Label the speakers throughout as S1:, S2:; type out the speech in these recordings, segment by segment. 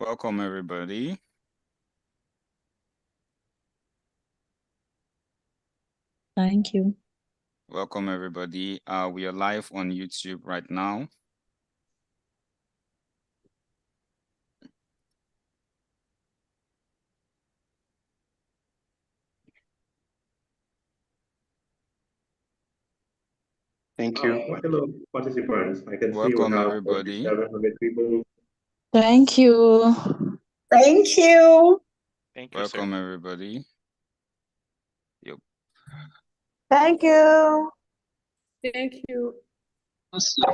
S1: Welcome, everybody.
S2: Thank you.
S1: Welcome, everybody. We are live on YouTube right now.
S3: Thank you.
S4: Hello, participants. I can see we
S1: Welcome,
S4: have
S1: everybody.
S4: 700 people.
S2: Thank you.
S5: Thank you.
S3: Thank you,
S1: Welcome,
S3: sir.
S1: everybody. Yep.
S5: Thank you.
S6: Thank you.
S7: L'assassinat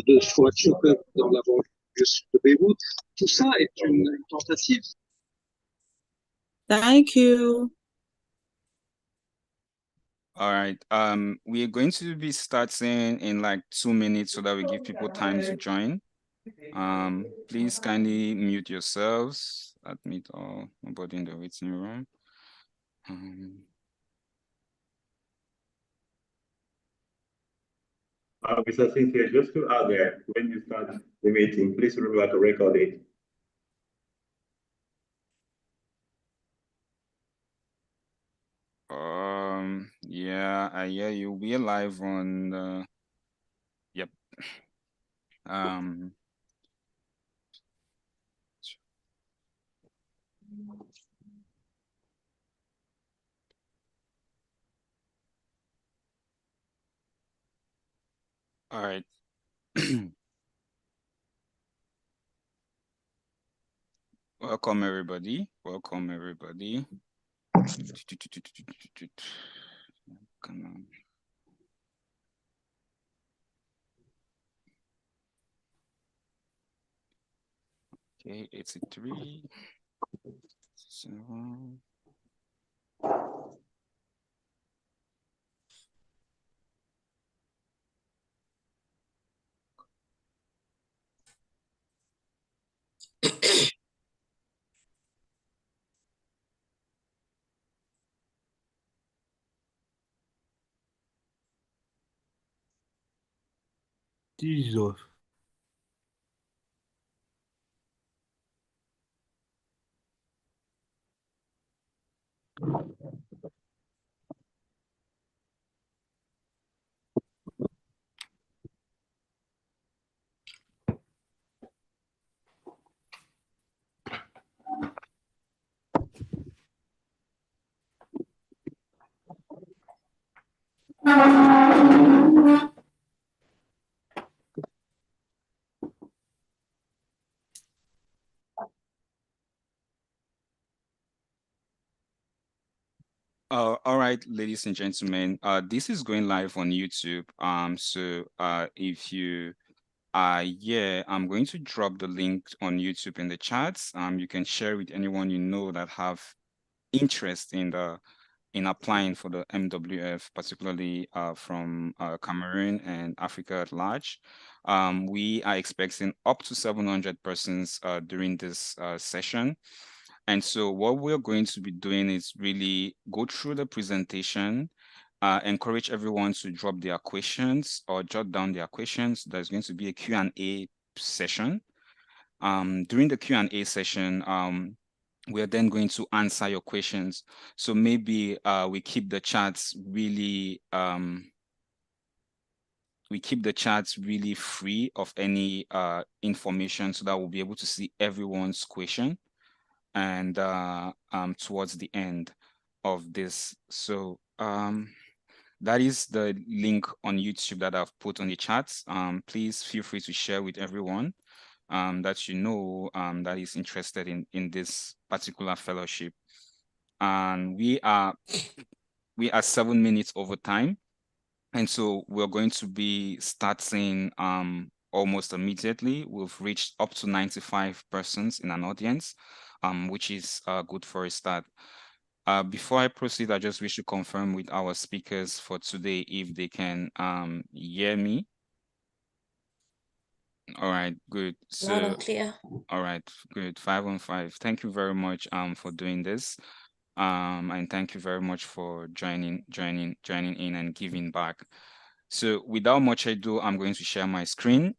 S7: de Chouachouka dans la banlieue de Beyrouth, tout ça est une tentative.
S2: Thank you.
S1: All right. We are going to be starting in like 2 minutes so that we give people time to join. Please kindly mute yourselves. Admit all nobody in the waiting room.
S4: Mr. Cynthia, just to add there, when you start the meeting, please remember to record it.
S1: Yeah, I hear you. We're live on yep. All right. Welcome, everybody. Welcome, everybody. Come on. Okay, 83. 7.
S8: Jesus.
S1: All right, ladies and gentlemen, this is going live on YouTube. So if you yeah, I'm going to drop the link on YouTube in the chats. You can share with anyone you know that have interest in applying for the MWF, particularly from Cameroon and Africa at large. We are expecting up to 700 persons during this session. And so what we're going to be doing is really go through the presentation, encourage everyone to drop their questions or jot down their questions. There's going to be a Q&A session. During the Q&A session, we're then going to answer your questions. So maybe we keep the chats really free of any information so that we'll be able to see everyone's question and towards the end of this. So that is the link on YouTube that I've put on the chats. Please feel free to share with everyone that you know that is interested in this particular fellowship. And we are 7 minutes over time. And so we're going to be starting almost immediately. We've reached up to 95 persons in an audience, which is good for a start. Before I proceed, I just wish to confirm with our speakers for today if they can hear me. All right, good. So,
S6: Loud and clear.
S1: All right, good. 5 on 5. Thank you very much for doing this. And thank you very much for joining in and giving back. So without much ado, I'm going to share my screen.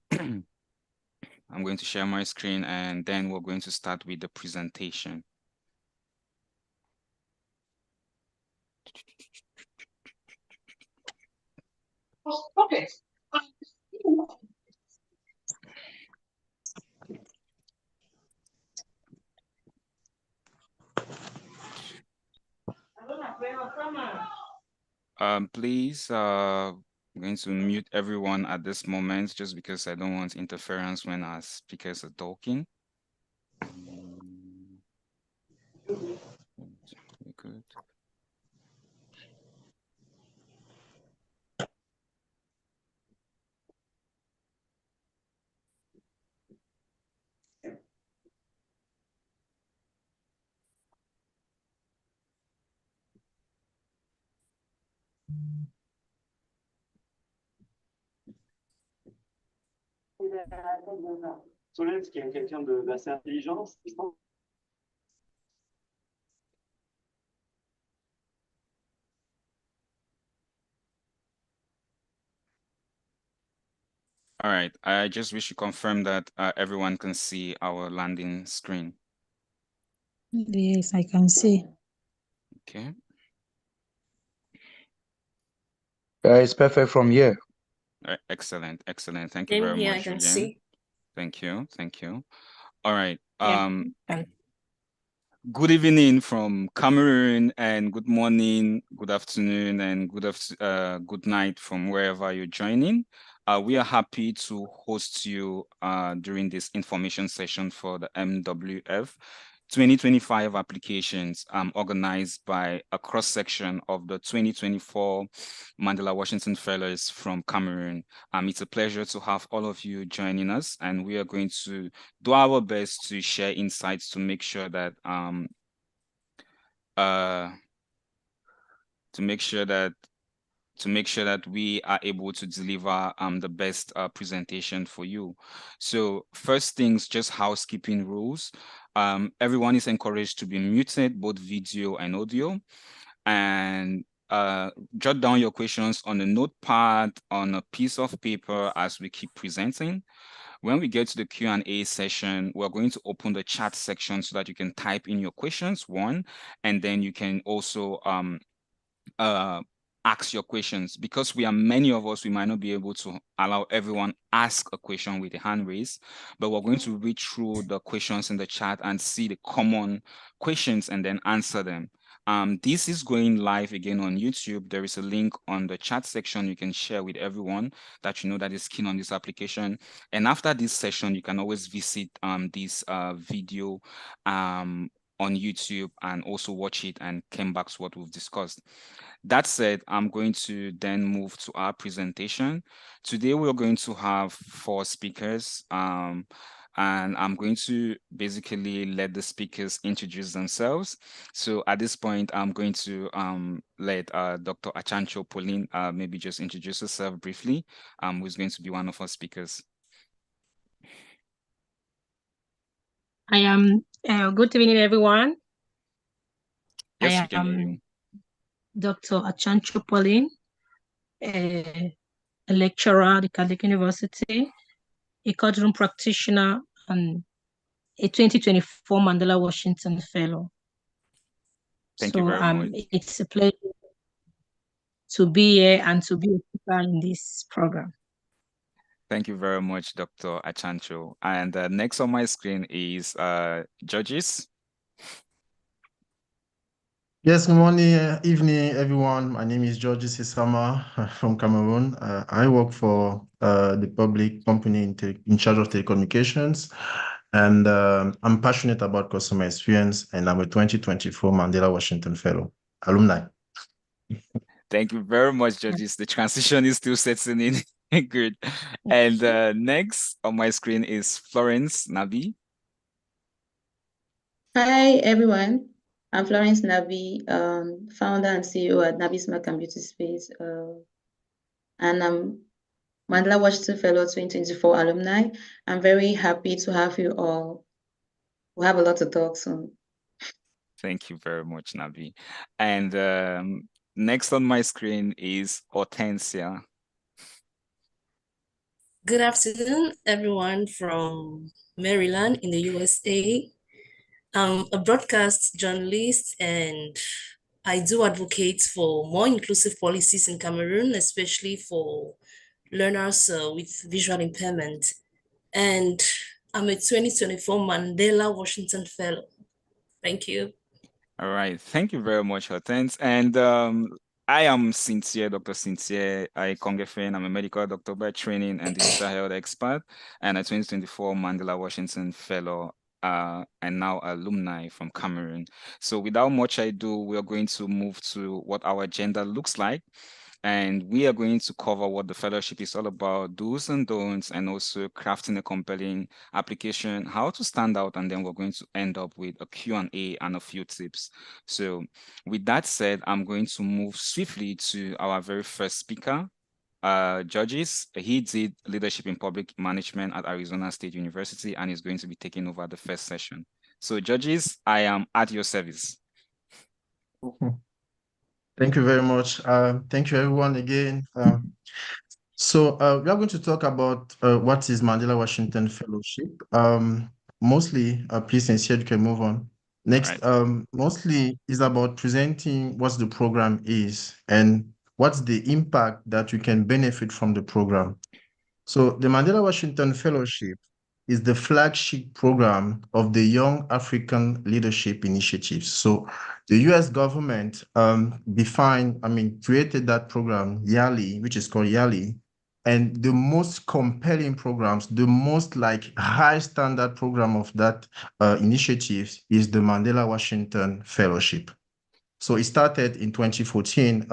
S1: I'm going to share my screen and then we're going to start with the presentation.
S5: Okay.
S1: Please, I'm going to mute everyone at this moment just because I don't want interference when our speakers are talking. Very good.
S7: Solène, qui est quelqu'un d'assez intelligent, je pense.
S1: All right, I just wish to confirm that everyone can see our landing screen.
S2: Yes, I can see.
S1: Okay.
S3: It's perfect from here.
S1: Excellent, excellent. Thank you
S6: Same
S1: very
S6: here, I
S1: much,
S6: can
S1: Julien.
S6: see.
S1: Thank you, thank you. All right.
S2: Yeah.
S1: Good evening from Cameroon, and good morning, good afternoon, and good night from wherever you're joining. We are happy to host you during this information session for the MWF 2025 applications organized by a cross-section of the 2024 Mandela Washington Fellows from Cameroon. It's a pleasure to have all of you joining us, and we are going to do our best to share insights to make sure that we are able to deliver the best presentation for you. So first things, just housekeeping rules. Everyone is encouraged to be muted, both video and audio, and jot down your questions on a notepad, on a piece of paper as we keep presenting. When we get to the Q&A session, we're going to open the chat section so that you can type in your questions, one, and then you can also ask your questions. Because we are many of us, we might not be able to allow everyone ask a question with a hand raised, but we're going to read through the questions in the chat and see the common questions and then answer them. This is going live again on YouTube. There is a link on the chat section you can share with everyone that you know that is keen on this application. And after this session, you can always visit this video on YouTube and also watch it and come back to what we've discussed. That said, I'm going to then move to our presentation. Today, we're going to have 4 speakers. And I'm going to basically let the speakers introduce themselves. So at this point, I'm going to let Dr. Achancho Pauline maybe just introduce herself briefly, who's going to be one of our speakers.
S6: I am good evening, everyone.
S1: Yes,
S6: I
S1: we can hear you.
S6: Dr. Achancho Pauline, a lecturer at the Catholic University, a courtroom practitioner, and a 2024 Mandela Washington Fellow.
S1: Thank you very much.
S6: It's a pleasure to be here and to be a speaker in this program.
S1: Thank you very much, Dr. Achancho. And next on my screen is Georges.
S8: Yes, good morning, evening, everyone. My name is Georges Isama from Cameroon. I work for the public company in charge of telecommunications, and I'm passionate about customer experience, and I'm a 2024 Mandela Washington Fellow alumni.
S1: Thank you very much, Georges. The transition is still setting in. Good. And next on my screen is Florence Nabi.
S9: Hi, everyone. I'm Florence Nabi, founder and CEO at Nabi Smart and Beauty Space. And I'm Mandela Washington Fellow 2024 alumni. I'm very happy to have you all. We'll have a lot to talk soon.
S1: Thank you very much, Nabi. And next on my screen is Hortensia.
S10: Good afternoon, everyone from Maryland in the USA. I'm a broadcast journalist and I do advocate for more inclusive policies in Cameroon, especially for learners with visual impairment. And I'm a 2024 Mandela Washington Fellow. Thank you.
S1: All right. Thank you very much, Hortense. And I am Sincere, Dr. Sincere Ikongefen. I'm a medical doctor by training and digital health expert and a 2024 Mandela Washington Fellow and now alumni from Cameroon. So without much ado, we are going to move to what our agenda looks like. And we are going to cover what the fellowship is all about, do's and don'ts, and also crafting a compelling application, how to stand out, and then we're going to end up with a Q&A and a few tips. So with that said, I'm going to move swiftly to our very first speaker, Judges. He did leadership in public management at Arizona State University and is going to be taking over the first session. So Judges, I am at your service.
S8: Thank you very much. Thank you, everyone, again. So we are going to talk about what is Mandela Washington Fellowship. Mostly, please, Sincere, you can move on. Next,
S1: Right.
S8: mostly is about presenting what the program is and what's the impact that you can benefit from the program. So the Mandela Washington Fellowship is the flagship program of the Young African Leadership Initiative. So the US government created that program yearly, which is called yearly. And the most compelling programs, the most like high standard program of that initiative is the Mandela Washington Fellowship. So it started in 2014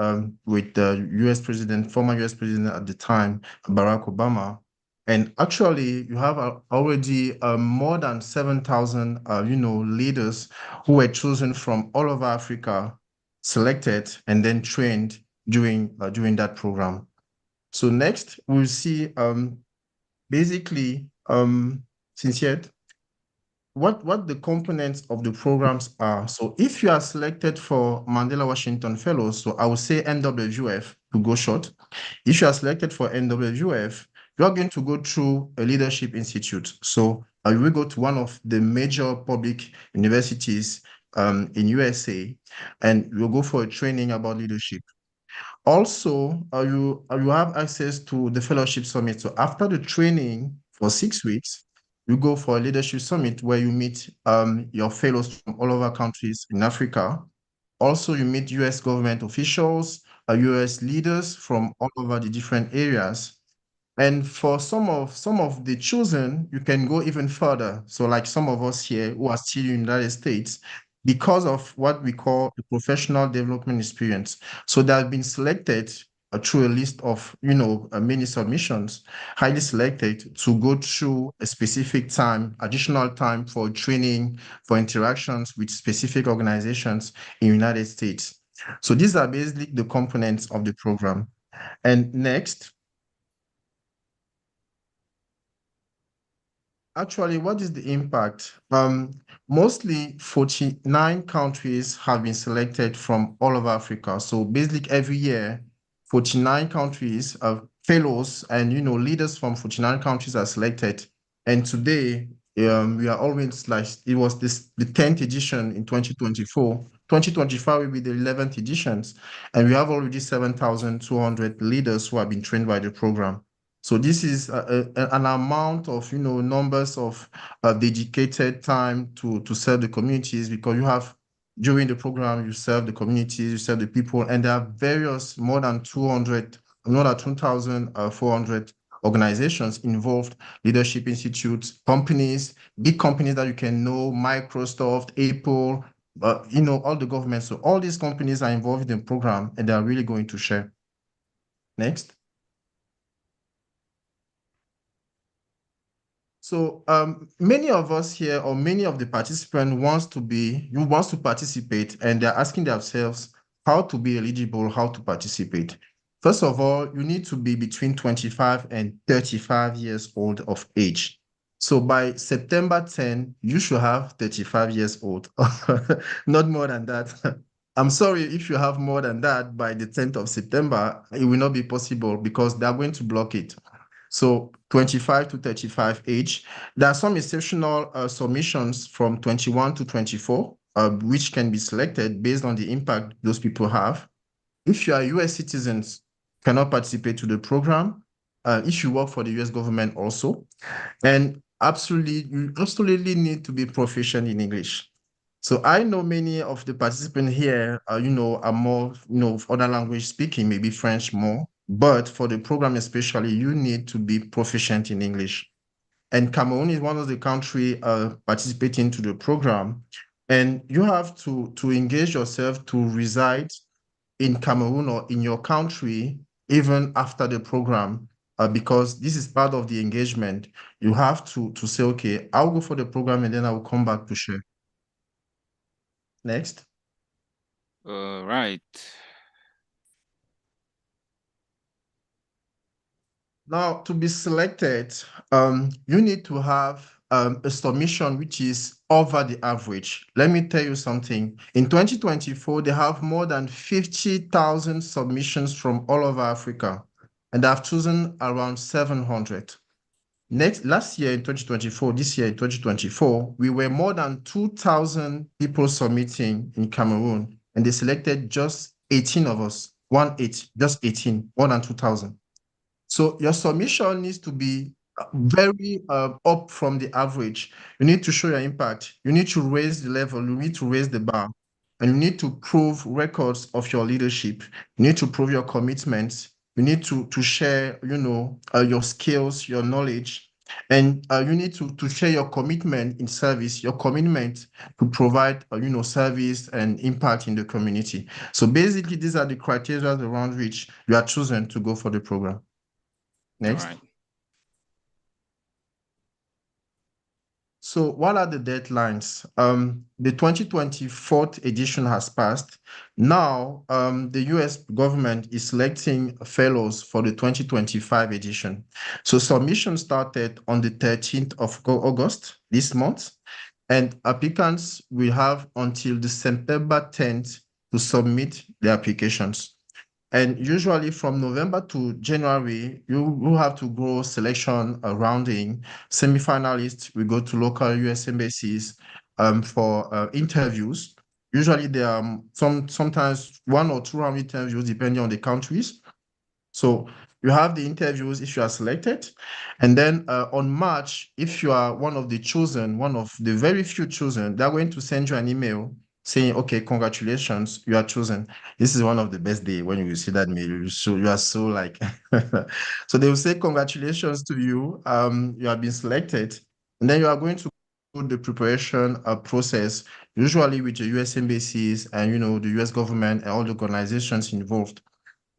S8: with the former US president at the time, Barack Obama. And actually, you have already more than 7,000, leaders who were chosen from all over Africa, selected and then trained during that program. So next, we'll see basically, Sincere, what the components of the programs are. So if you are selected for Mandela Washington Fellows, so I will say MWF to go short. If you are selected for MWF, you are going to go through a leadership institute. So you will go to one of the major public universities in USA, and you'll go for a training about leadership. Also, you have access to the fellowship summit. So after the training for 6 weeks, you go for a leadership summit where you meet your fellows from all over countries in Africa. Also, you meet US government officials, US leaders from all over the different areas. And for some of the chosen, you can go even further. So like some of us here who are still in the United States, because of what we call the professional development experience. So they have been selected through a list of, many submissions, highly selected to go through a specific time, additional time for training, for interactions with specific organizations in the United States. So these are basically the components of the program. And next, actually, what is the impact? Mostly 49 countries have been selected from all over Africa. So basically every year, 49 countries of fellows and leaders from 49 countries are selected. And today, we are always like, it was the 10th edition in 2024. 2025 will be the 11th editions. And we have already 7,200 leaders who have been trained by the program. So this is an amount of, numbers of dedicated time to serve the communities, because you have, during the program, you serve the communities, you serve the people, and there are various more than 2,400 organizations involved, leadership institutes, companies, big companies that you can know, Microsoft, Apple, all the governments. So all these companies are involved in the program and they are really going to share. Next. So many of us here, or many of the participants wants to participate, and they're asking themselves how to be eligible, how to participate. First of all, you need to be between 25 and 35 years old of age. So by September 10, you should have 35 years old, not more than that. I'm sorry if you have more than that by the 10th of September, it will not be possible because they're going to block it. So 25 to 35 age. There are some exceptional submissions from 21 to 24, which can be selected based on the impact those people have. If you are US citizens, cannot participate to the program. If you work for the US government also, and you absolutely need to be proficient in English. So I know many of the participants here, are more, other language speaking, maybe French more, but for the program especially, you need to be proficient in English. And Cameroon is one of the country participating to the program, and you have to engage yourself to reside in Cameroon or in your country even after the program, because this is part of the engagement. You have to say, okay, I'll go for the program and then I will come back to share. Next.
S1: Right.
S8: Now, to be selected, you need to have a submission which is over the average. Let me tell you something. In 2024, they have more than 50,000 submissions from all over Africa, and they have chosen around 700. Last year in 2024, this year in 2024, we were more than 2,000 people submitting in Cameroon, and they selected just 18 of us, just 18, more than 2,000. So your submission needs to be very up from the average. You need to show your impact. You need to raise the level. You need to raise the bar. And you need to prove records of your leadership. You need to prove your commitments. You need to share, your skills, your knowledge. And you need to share your commitment in service, your commitment to provide, service and impact in the community. So basically, these are the criteria around which you are chosen to go for the program. Next.
S1: All right.
S8: So what are the deadlines? The 2024 edition has passed. Now, the US government is selecting fellows for the 2025 edition. So submission started on the 13th of August this month, and applicants will have until the September 10th to submit their applications. And usually from November to January, you have to go selection rounding. Semifinalists will go to local US embassies for interviews. Usually there are sometimes 1 or 2 round interviews depending on the countries. So you have the interviews if you are selected. And then on March, if you are one of the chosen, one of the very few chosen, they're going to send you an email saying, okay, congratulations, you are chosen. This is one of the best days when you see that mail. You are so like, so they will say, congratulations to you. You have been selected. And then you are going to go the preparation process, usually with the US embassies and, the US government and all the organizations involved,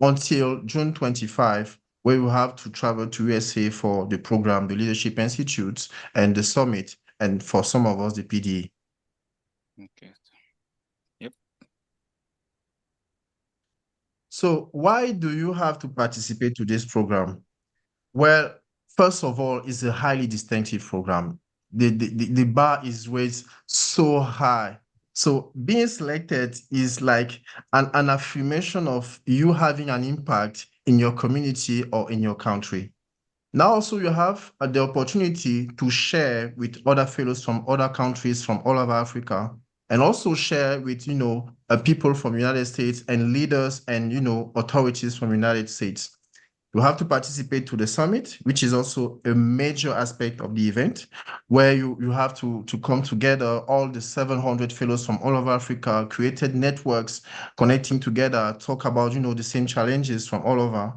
S8: until June 25, where we have to travel to USA for the program, the Leadership Institutes, and the summit, and for some of us, the PDA.
S1: Okay. Yep.
S8: So why do you have to participate to this program? Well, first of all, it's a highly distinctive program. The bar is raised so high. So being selected is like an affirmation of you having an impact in your community or in your country. Now also you have the opportunity to share with other fellows from other countries from all over Africa, and also share with, people from the United States and leaders and, authorities from the United States. You have to participate to the summit, which is also a major aspect of the event, where you have to come together, all the 700 fellows from all over Africa, created networks, connecting together, talk about, the same challenges from all over,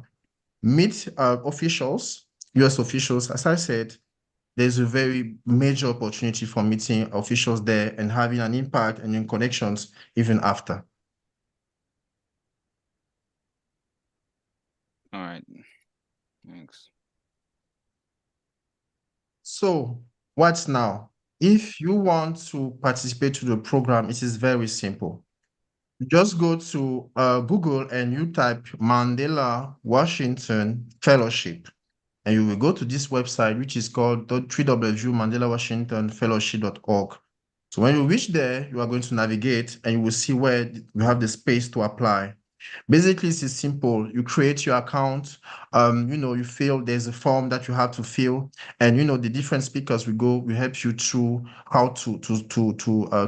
S8: meet officials, US officials. As I said, there's a very major opportunity for meeting officials there and having an impact and in connections even after.
S1: All right. Thanks.
S8: So what's now? If you want to participate to the program, it is very simple. Just go to Google and you type Mandela Washington Fellowship. And you will go to this website, which is called www.mandelawashingtonfellowship.org. So when you reach there, you are going to navigate and you will see where you have the space to apply. Basically, it's simple. You create your account. You fill. There's a form that you have to fill, and the different speakers will help you through how to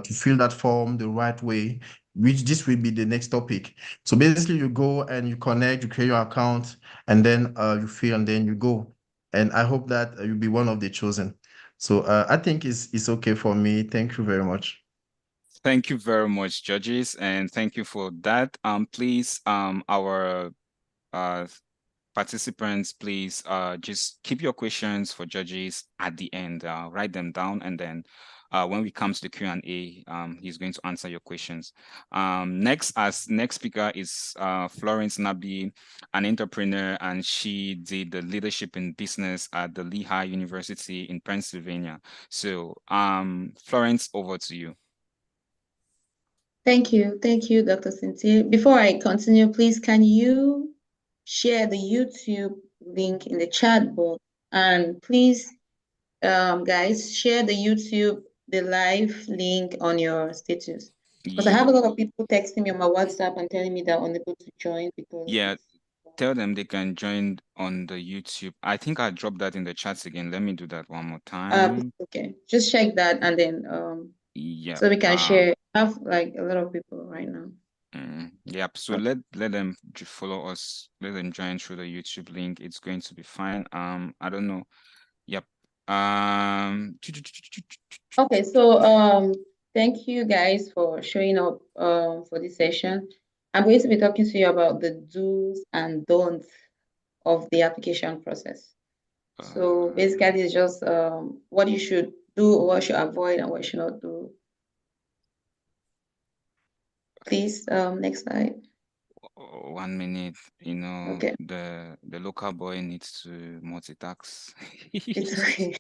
S8: fill that form the right way. Which this will be the next topic. So basically, you go and you connect, you create your account, and then you fill, and then you go. And I hope that you'll be one of the chosen. So I think it's okay for me. Thank you very much.
S1: Thank you very much, judges, and thank you for that. Please, our participants, please just keep your questions for judges at the end. Write them down, and then when we come to the Q&A, he's going to answer your questions. Next speaker is Florence Nabi, an entrepreneur, and she did the leadership in business at the Lehigh University in Pennsylvania. So Florence, over to you.
S9: Thank you, Dr. Cynthia. Before I continue, please, can you share the YouTube link in the chat box? And please, guys, share the live link on your status. Because I have a lot of people texting me on my WhatsApp and telling me they're unable to join because
S1: tell them they can join on the YouTube. I think I dropped that in the chats again. Let me do that one more time.
S9: Okay, just check that and then so we can share. I have like a lot of people right now.
S1: Yep. So let them follow us. Let them join through the YouTube link. It's going to be fine. I don't know. Yep.
S9: Okay. So thank you guys for showing up for this session. I'm going to be talking to you about the do's and don'ts of the application process. So basically, it's just what you should do, what you should avoid, and what you should not do. Please, next slide.
S1: 1 minute.
S9: Okay.
S1: The local boy needs to multitask.
S9: It's okay.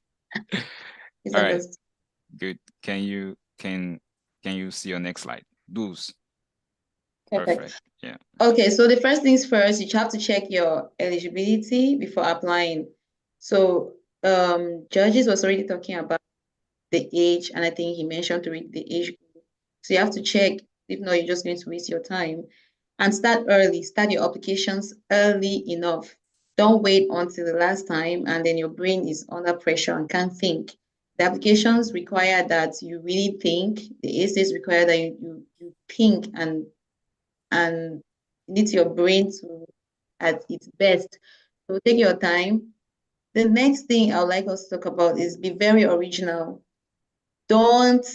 S9: It's
S1: All right.
S9: good.
S1: Can you see your next slide? Do's.
S9: Perfect.
S1: Yeah.
S9: Okay, so the first things first, you have to check your eligibility before applying. So Judges was already talking about the age, and I think he mentioned to read the age group. So you have to check. If not, you're just going to waste your time. And start early. Start your applications early enough. Don't wait until the last time and then your brain is under pressure and can't think. The applications require that you really think. The essays require that you think and need your brain to at its best. So take your time. The next thing I would like us to talk about is be very original. Don't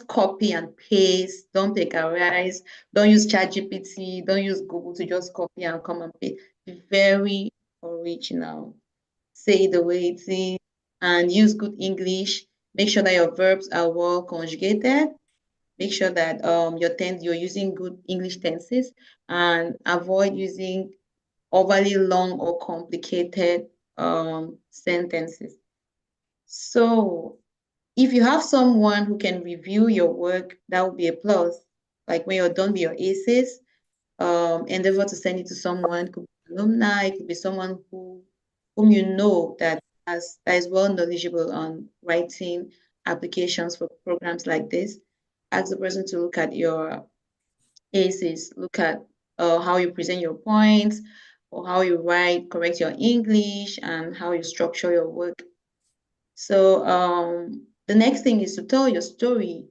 S9: copy and paste. Don't precarize. Don't use ChatGPT. Don't use Google to just copy and come and paste. Be very original. Say the way it is and use good English. Make sure that your verbs are well conjugated. Make sure that you're using good English tenses and avoid using overly long or complicated sentences. So if you have someone who can review your work, that would be a plus. Like when you're done with your essays, endeavor to send it to someone, could be alumni, could be someone whom you know that is well knowledgeable on writing applications for programs like this. Ask the person to look at your essays, look at how you present your points, or how you write, correct your English, and how you structure your work. So the next thing is to tell your story.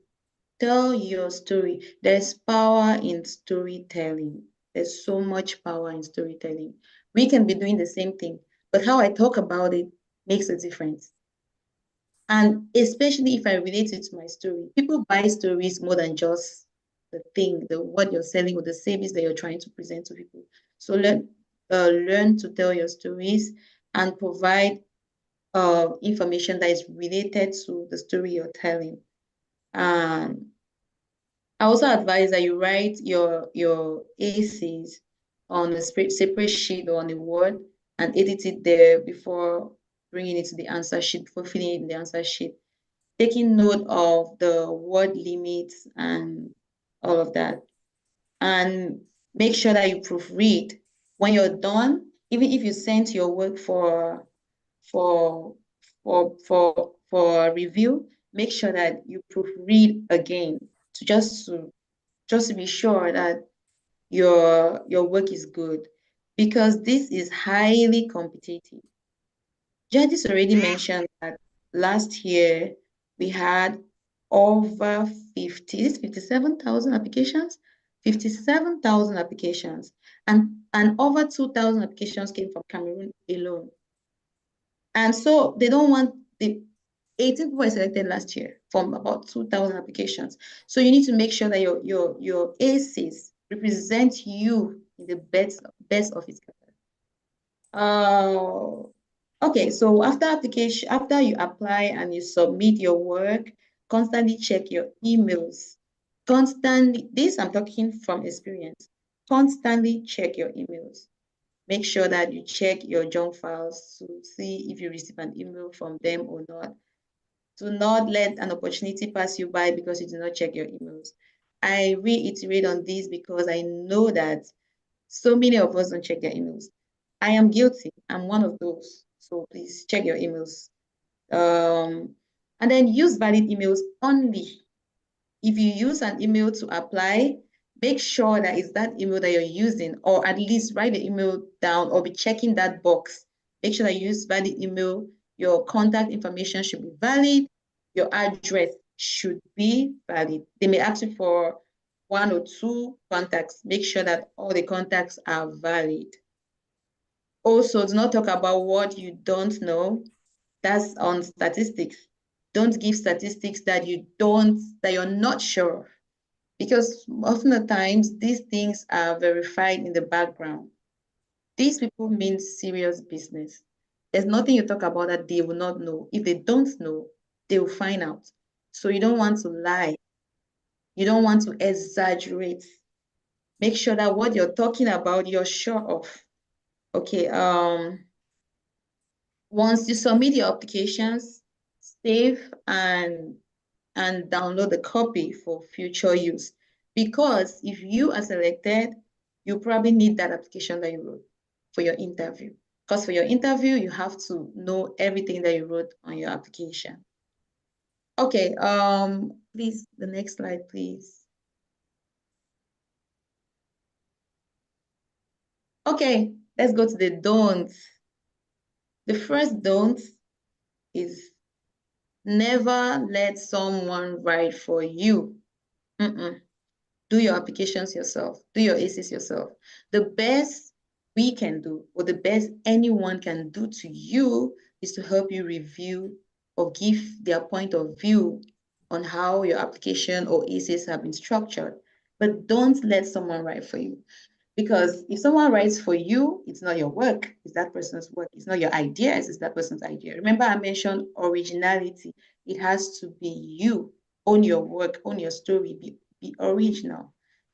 S9: Tell your story. There's power in storytelling. There's so much power in storytelling. We can be doing the same thing, but how I talk about it makes a difference. And especially if I relate it to my story, people buy stories more than just what you're selling or the service that you're trying to present to people. So learn to tell your stories and provide information that is related to the story you're telling. I also advise that you write your essays on a separate sheet or on a Word and edit it there before bringing it to the answer sheet, before filling it in the answer sheet. Taking note of the word limits and all of that. And make sure that you proofread. When you're done, even if you sent your work for review, make sure that you proofread again to just to be sure that your work is good, because this is highly competitive. Judges already mentioned that last year we had over 57,000 applications, 57,000 applications, and over 2,000 applications came from Cameroon alone. And so they don't want the 18 people were selected last year from about 2,000 applications. So you need to make sure that your ACs represent you in the best of its kind. Okay, so after you apply and you submit your work, constantly check your emails. This I'm talking from experience. Constantly check your emails. Make sure that you check your junk files to see if you receive an email from them or not. Do not let an opportunity pass you by because you do not check your emails. I reiterate on this because I know that so many of us don't check their emails. I am guilty. I'm one of those. So please check your emails. And then use valid emails only. If you use an email to apply, make sure that it's that email that you're using, or at least write the email down or be checking that box. Make sure that you use valid email. Your contact information should be valid. Your address should be valid. They may ask you for 1 or 2 contacts. Make sure that all the contacts are valid. Also, do not talk about what you don't know. That's on statistics. Don't give statistics that you're not sure of, because often the times these things are verified in the background. These people mean serious business. There's nothing you talk about that they will not know. If they don't know, they will find out. So you don't want to lie. You don't want to exaggerate. Make sure that what you're talking about, you're sure of. Okay, once you submit your applications, save and download the copy for future use. Because if you are selected, you probably need that application that you wrote for your interview. Because for your interview, you have to know everything that you wrote on your application. Okay, please, the next slide, please. Okay, let's go to the don'ts. The first don't is never let someone write for you. Do your applications yourself. Do your ACs yourself. The best we can do, or the best anyone can do to you, is to help you review or give their point of view on how your application or ACs have been structured. But don't let someone write for you. Because if someone writes for you, it's not your work, it's that person's work. It's not your ideas, it's that person's idea. Remember, I mentioned originality. It has to be you. Own your work, own your story, be original.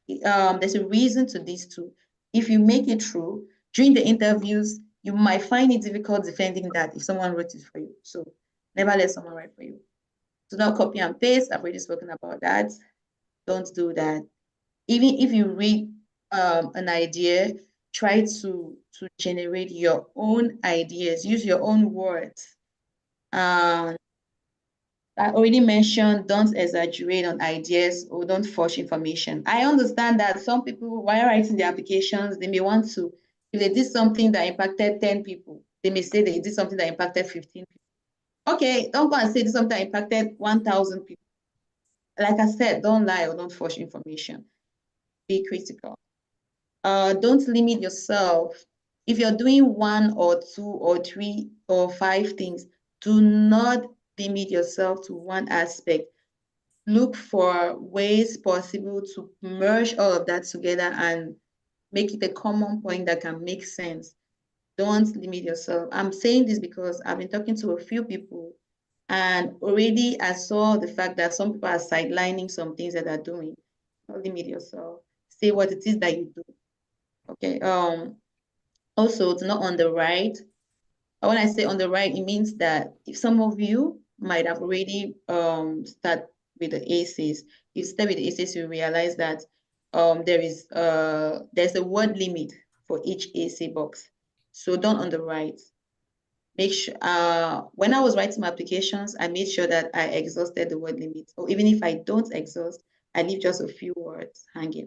S9: There's a reason to this too. If you make it through, during the interviews, you might find it difficult defending that if someone wrote it for you. So never let someone write for you. Do not copy and paste. I've already spoken about that. Don't do that. Even if you read an idea, try to generate your own ideas, use your own words. I already mentioned, don't exaggerate on ideas or don't force information. I understand that some people, while writing the applications, they may want to, if they did something that impacted 10 people, they may say they did something that impacted 15 people. Okay, don't go and say this something that impacted 1,000 people. Like I said, don't lie or don't force information. Be critical. Don't limit yourself. If you're doing 1 or 2 or 3 or 5 things, do not limit yourself to one aspect. Look for ways possible to merge all of that together and make it a common point that can make sense. Don't limit yourself. I'm saying this because I've been talking to a few people, and already I saw the fact that some people are sidelining some things that they're doing. Don't limit yourself. Say what it is that you do. Okay. Also, it's not on the right. When I say on the right, it means that if some of you might have already start with the ACs, you start with the ACs, you realize that there's a word limit for each AC box. So don't on the right. Make sure when I was writing my applications, I made sure that I exhausted the word limit. Or even if I don't exhaust, I leave just a few words hanging.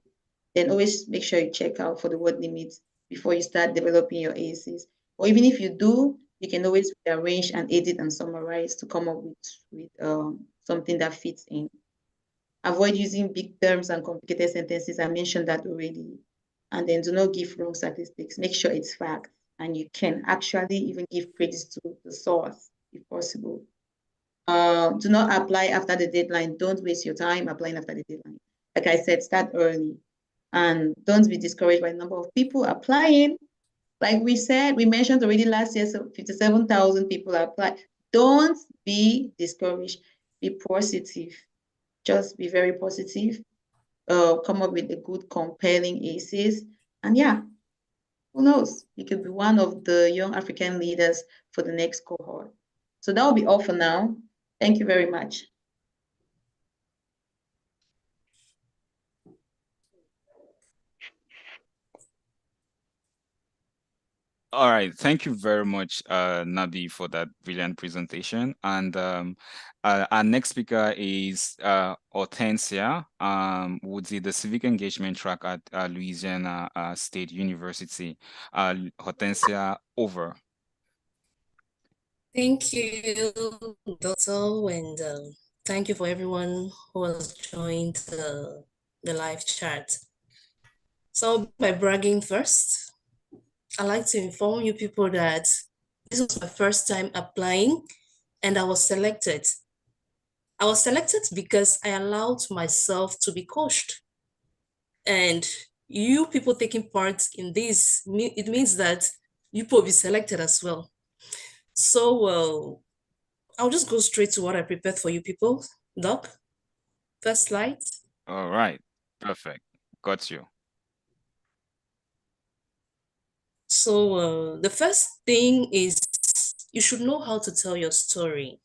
S9: then always make sure you check out for the word limits before you start developing your essays. Or even if you do, you can always rearrange and edit and summarize to come up with something that fits in. Avoid using big terms and complicated sentences. I mentioned that already. And then do not give wrong statistics. Make sure it's fact. And you can actually even give credit to the source if possible. Do not apply after the deadline. Don't waste your time applying after the deadline. Like I said, start early. And don't be discouraged by the number of people applying. Like we mentioned already last year, so 57,000 people applied. Don't be discouraged. Be positive. Just be very positive. Come up with a good, compelling essays. And yeah, who knows? You could be one of the young African leaders for the next cohort. So that will be all for now. Thank you very much.
S1: All right, thank you very much, Nabi, for that brilliant presentation. And our next speaker is Hortensia, with the civic engagement track at Louisiana State University. Hortensia, over.
S10: Thank you, Doctor, and thank you for everyone who has joined the live chat. So by bragging first, I'd like to inform you people that this was my first time applying and I was selected. I was selected because I allowed myself to be coached. And you people taking part in this, it means that you will be selected as well. So I'll just go straight to what I prepared for you people. Doc, first slide.
S1: All right, perfect. Got you.
S10: So the first thing is you should know how to tell your story.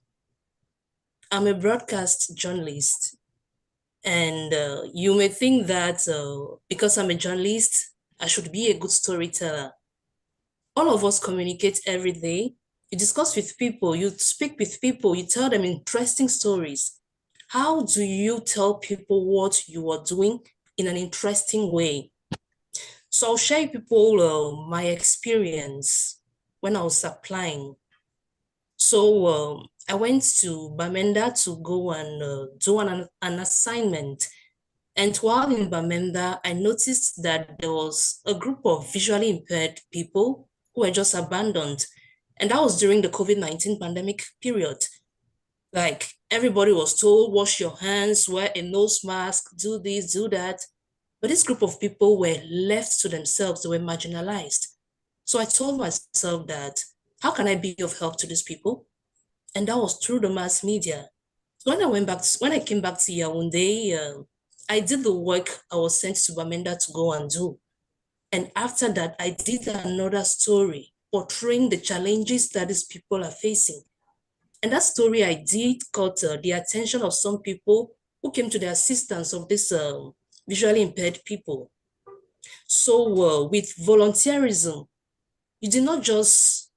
S10: I'm a broadcast journalist, and you may think that because I'm a journalist, I should be a good storyteller. All of us communicate every day. You discuss with people, you speak with people, you tell them interesting stories. How do you tell people what you are doing in an interesting way? So I'll share with people my experience when I was applying. So I went to Bamenda to go and do an assignment. And while in Bamenda, I noticed that there was a group of visually impaired people who were just abandoned. And that was during the COVID-19 pandemic period. Like everybody was told, wash your hands, wear a nose mask, do this, do that. But this group of people were left to themselves, they were marginalized. So I told myself that, how can I be of help to these people? And that was through the mass media. So when I came back to Yaoundé, I did the work I was sent to Bamenda to go and do. And after that, I did another story portraying the challenges that these people are facing. And that story I did caught the attention of some people who came to the assistance of these visually impaired people. So with volunteerism, you did not just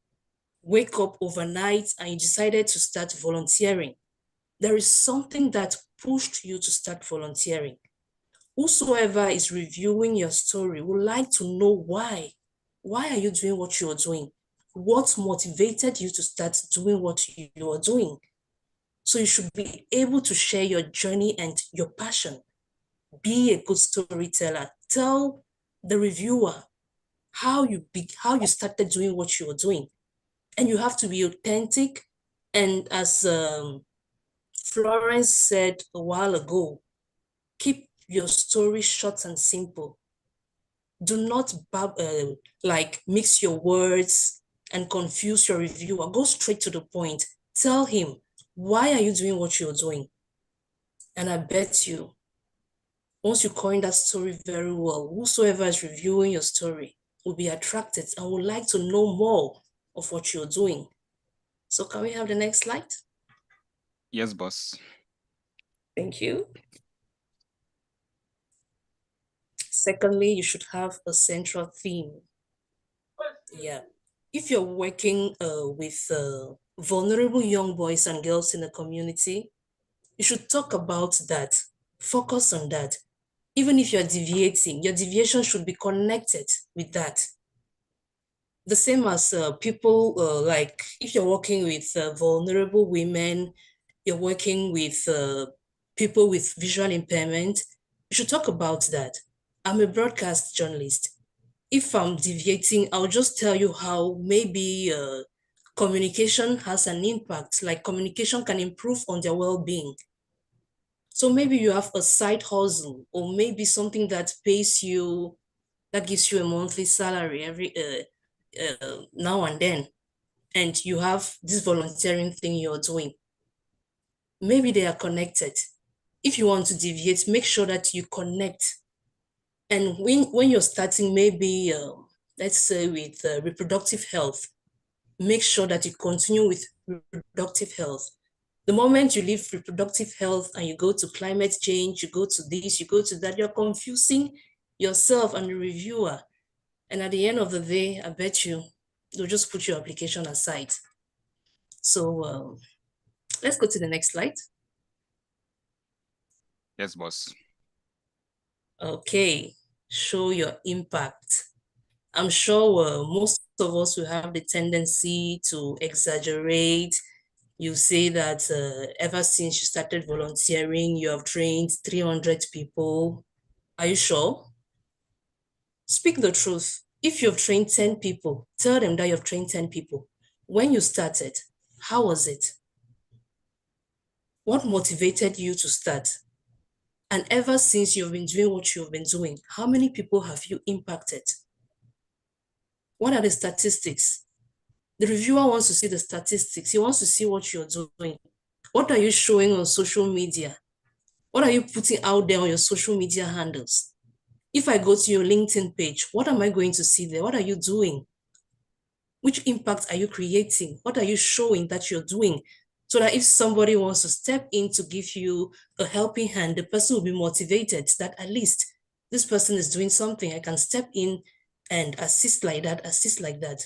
S10: wake up overnight and you decided to start volunteering. There is something that pushed you to start volunteering. Whosoever is reviewing your story would like to know why. Why are you doing what you're doing? What motivated you to start doing what you are doing? So you should be able to share your journey and your passion. Be a good storyteller. Tell the reviewer how you started doing what you are doing. And you have to be authentic. And as Florence said a while ago, keep your story short and simple. Do not like mix your words and confuse your reviewer. Go straight to the point. Tell him, why are you doing what you're doing? And I bet you, once you coin that story very well, whosoever is reviewing your story will be attracted and would like to know more of what you're doing. So can we have the next slide?
S1: Yes, boss.
S10: Thank you. Secondly, you should have a central theme. Yeah. If you're working with vulnerable young boys and girls in the community, you should talk about that. Focus on that. Even if you're deviating, your deviation should be connected with that. The same as people, like if you're working with vulnerable women, you're working with people with visual impairment, you should talk about that. I'm a broadcast journalist. If I'm deviating, I'll just tell you how maybe communication has an impact, like communication can improve on their well-being. So maybe you have a side hustle, or maybe something that pays you, that gives you a monthly salary every now and then, and you have this volunteering thing you're doing. Maybe they are connected. If you want to deviate, make sure that you connect. And when you're starting, maybe let's say with reproductive health, make sure that you continue with reproductive health. The moment you leave reproductive health and you go to climate change, you go to this, you go to that, you're confusing yourself and the reviewer. And at the end of the day, I bet you, they'll just put your application aside. So let's go to the next slide.
S1: Yes, boss.
S10: Okay, show your impact. I'm sure most of us will have the tendency to exaggerate. You say that ever since you started volunteering, you have trained 300 people. Are you sure? Speak the truth. If you've trained 10 people, tell them that you've trained 10 people. When you started, how was it? What motivated you to start? And ever since you've been doing what you've been doing, how many people have you impacted? What are the statistics? The reviewer wants to see the statistics. He wants to see what you're doing. What are you showing on social media? What are you putting out there on your social media handles? If I go to your LinkedIn page, what am I going to see there? What are you doing? Which impact are you creating? What are you showing that you're doing? So that if somebody wants to step in to give you a helping hand, the person will be motivated that at least this person is doing something. I can step in and assist like that, assist like that.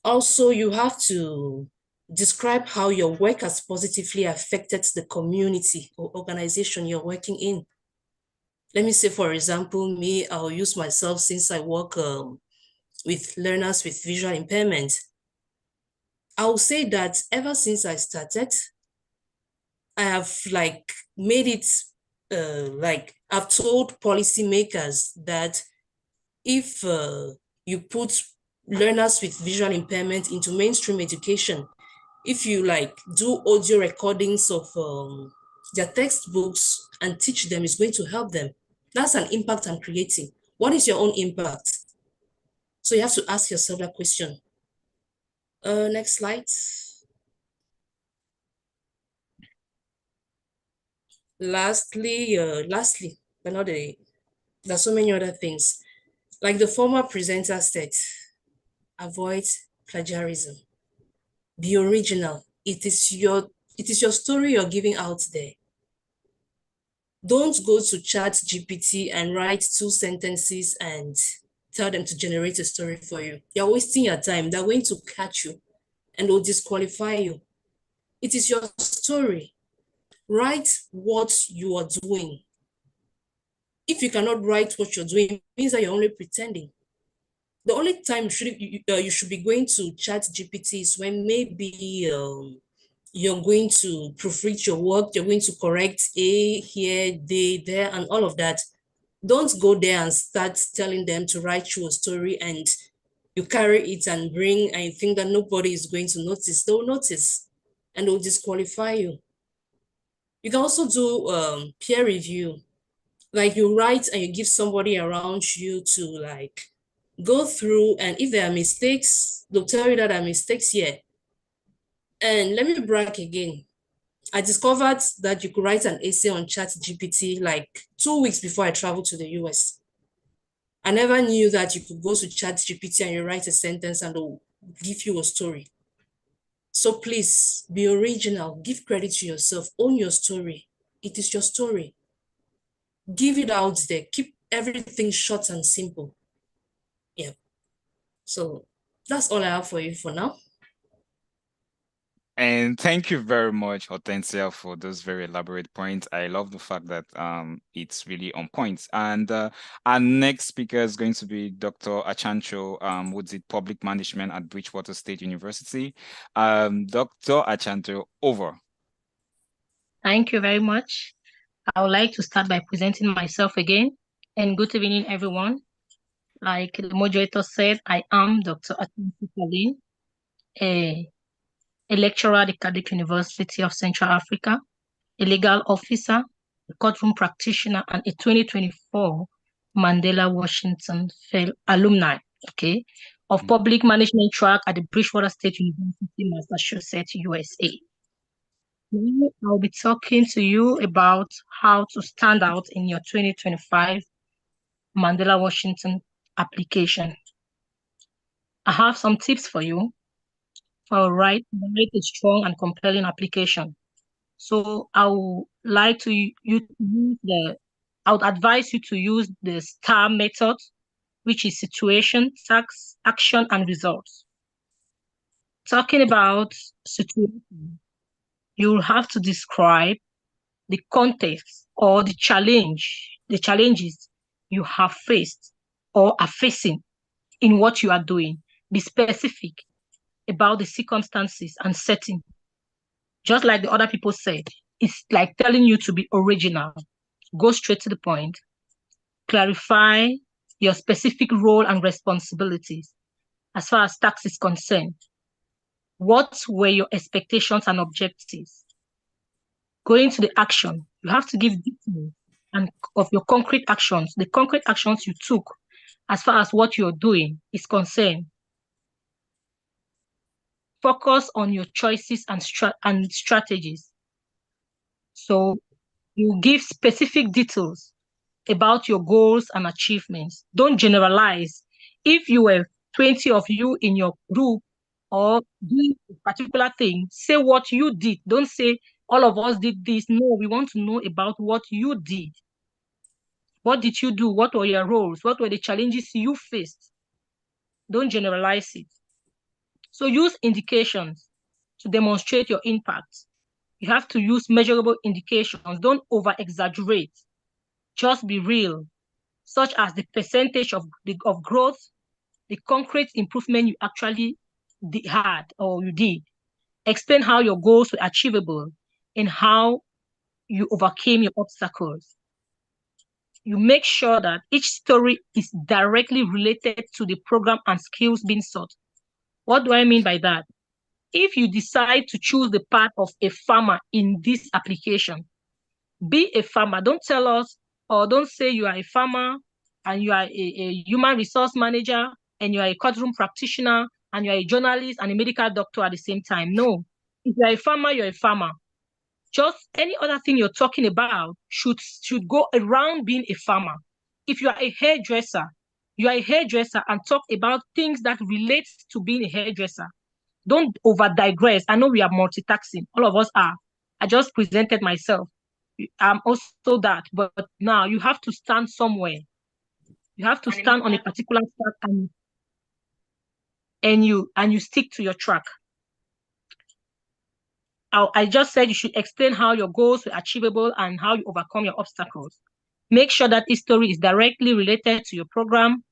S10: Also, you have to describe how your work has positively affected the community or organization you're working in. Let me say, for example, me, I'll use myself since I work with learners with visual impairment. I'll say that ever since I started, I have like made it like I've told policymakers that if you put learners with visual impairment into mainstream education, if you like do audio recordings of their textbooks and teach them, it's going to help them. That's an impact I'm creating. What is your own impact? So you have to ask yourself that question. Next slide. Lastly, but not there's so many other things. Like the former presenter said, avoid plagiarism. Be original. It is your story you're giving out there. Don't go to ChatGPT and write 2 sentences and tell them to generate a story for you. You're wasting your time. They're going to catch you and they'll disqualify you. It is your story. Write what you are doing. If you cannot write what you're doing, it means that you're only pretending. The only time you should be going to ChatGPT is when maybe you're going to proofread your work, you're going to correct A, here, there, and all of that. Don't go there and start telling them to write you a story and you carry it and bring and you think that nobody is going to notice. They'll notice and they'll disqualify you. You can also do peer review. Like you write and you give somebody around you to like go through, and if there are mistakes, they'll tell you that there are mistakes here. And let me brag again. I discovered that you could write an essay on ChatGPT like 2 weeks before I traveled to the US. I never knew that you could go to ChatGPT and you write a sentence and they'll give you a story. So please be original, give credit to yourself, own your story. It is your story. Give it out there, keep everything short and simple. Yeah. So that's all I have for you for now.
S1: And thank you very much, Hortensia, for those very elaborate points. I love the fact that it's really on point. And our next speaker is going to be Dr. Achancho, who did public management at Bridgewater State University. Dr. Achancho, over.
S6: Thank you very much. I would like to start by presenting myself again. And good evening, everyone. Like the moderator said, I am Dr. Achancho Pauline, a lecturer at the Catholic University of Central Africa, a legal officer, a courtroom practitioner, and a 2024 Mandela Washington alumni, okay, of public management track at the Bridgewater State University, Massachusetts, USA. Now I'll be talking to you about how to stand out in your 2025 Mandela Washington application. I have some tips for you for write a strong and compelling application. So I would like to use I would advise you to use the STAR method, which is situation, task, action, and results. Talking about situation, you'll have to describe the context or the challenges you have faced or are facing in what you are doing. Be specific about the circumstances and setting. Just like the other people said, it's like telling you to be original. Go straight to the point. Clarify your specific role and responsibilities as far as tax is concerned. What were your expectations and objectives? Going to the action, you have to give details and of your concrete actions, the concrete actions you took as far as what you're doing is concerned. Focus on your choices and strategies. So you give specific details about your goals and achievements. Don't generalize. If you were 20 of you in your group or doing a particular thing, say what you did. Don't say all of us did this. No, we want to know about what you did. What did you do? What were your roles? What were the challenges you faced? Don't generalize it. So use indications to demonstrate your impact. You have to use measurable indications. Don't over-exaggerate. Just be real, such as the percentage of growth, the concrete improvement you actually had or you did. Explain how your goals were achievable and how you overcame your obstacles. You make sure that each story is directly related to the program and skills being sought. What do I mean by that? If you decide to choose the path of a farmer in this application, be a farmer. Don't tell us or don't say you are a farmer and you are a human resource manager and you are a courtroom practitioner and you are a journalist and a medical doctor at the same time. No. If you are a farmer, you're a farmer. Just any other thing you're talking about should go around being a farmer. If you are a hairdresser, you are a hairdresser and talk about things that relate to being a hairdresser. Don't over digress. I know we are multitasking. All of us are. I just presented myself. I'm also that, but now you have to stand somewhere. You have to stand on a particular track and you stick to your track. I just said you should explain how your goals were achievable and how you overcome your obstacles. Make sure that this story is directly related to your program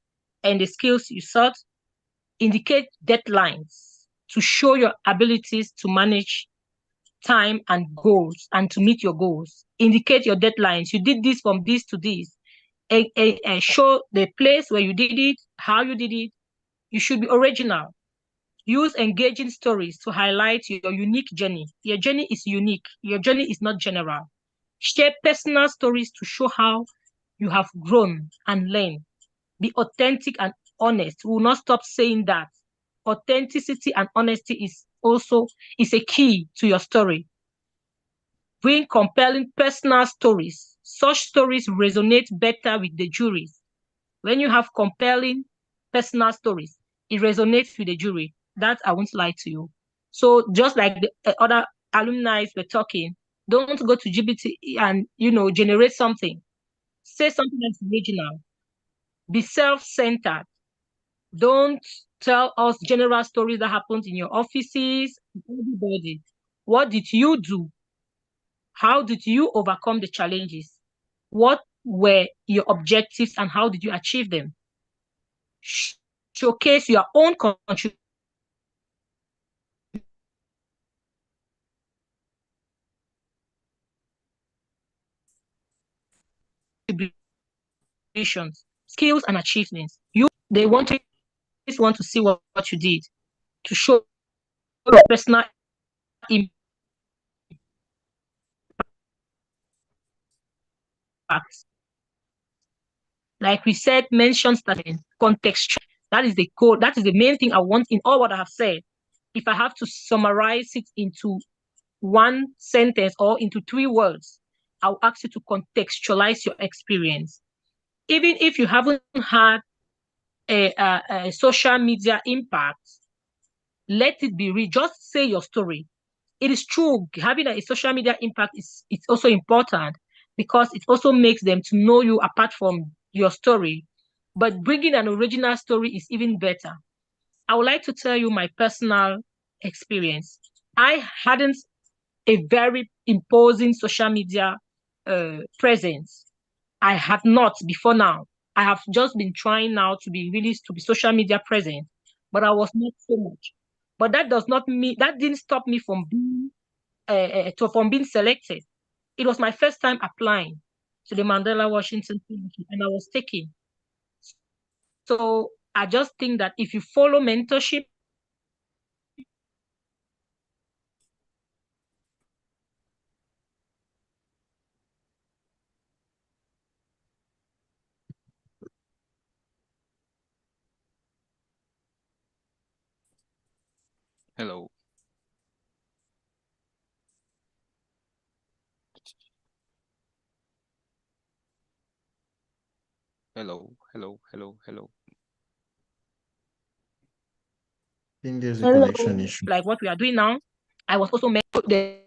S6: and the skills you sought. Indicate deadlines to show your abilities to manage time and goals and to meet your goals. Indicate your deadlines. You did this from this to this. Show the place where you did it, how you did it. You should be original. Use engaging stories to highlight your unique journey. Your journey is unique. Your journey is not general. Share personal stories to show how you have grown and learned. Be authentic and honest. We will not stop saying that. Authenticity and honesty is a key to your story. Bring compelling personal stories. Such stories resonate better with the juries. When you have compelling personal stories, it resonates with the jury. That I won't lie to you. So just like the other alumni were talking, don't go to GBT and generate something. Say something that's original. Be self-centered. Don't tell us general stories that happen in your offices. Everybody. What did you do? How did you overcome the challenges? What were your objectives and how did you achieve them? Showcase your own contribution. Skills and achievements. They want to see what you did to show your personal impact. Like we said, mention statement, context. That is the goal. That is the main thing I want in all what I have said. If I have to summarize it into one sentence or into 3 words, I'll ask you to contextualize your experience. Even if you haven't had a social media impact, let it be real. Just say your story. It is true, having a social media impact it's also important because it also makes them to know you apart from your story. But bringing an original story is even better. I would like to tell you my personal experience. I hadn't a very imposing social media presence. I had not before now. I have just been trying now to be social media present, but I was not so much. But that didn't stop me from being selected. It was my first time applying to the Mandela Washington Fellowship, and I was taken. So I just think that if you follow mentorship,
S1: Hello. Hello.
S8: I think there's a connection issue.
S6: like what we are doing now, I was also mentored.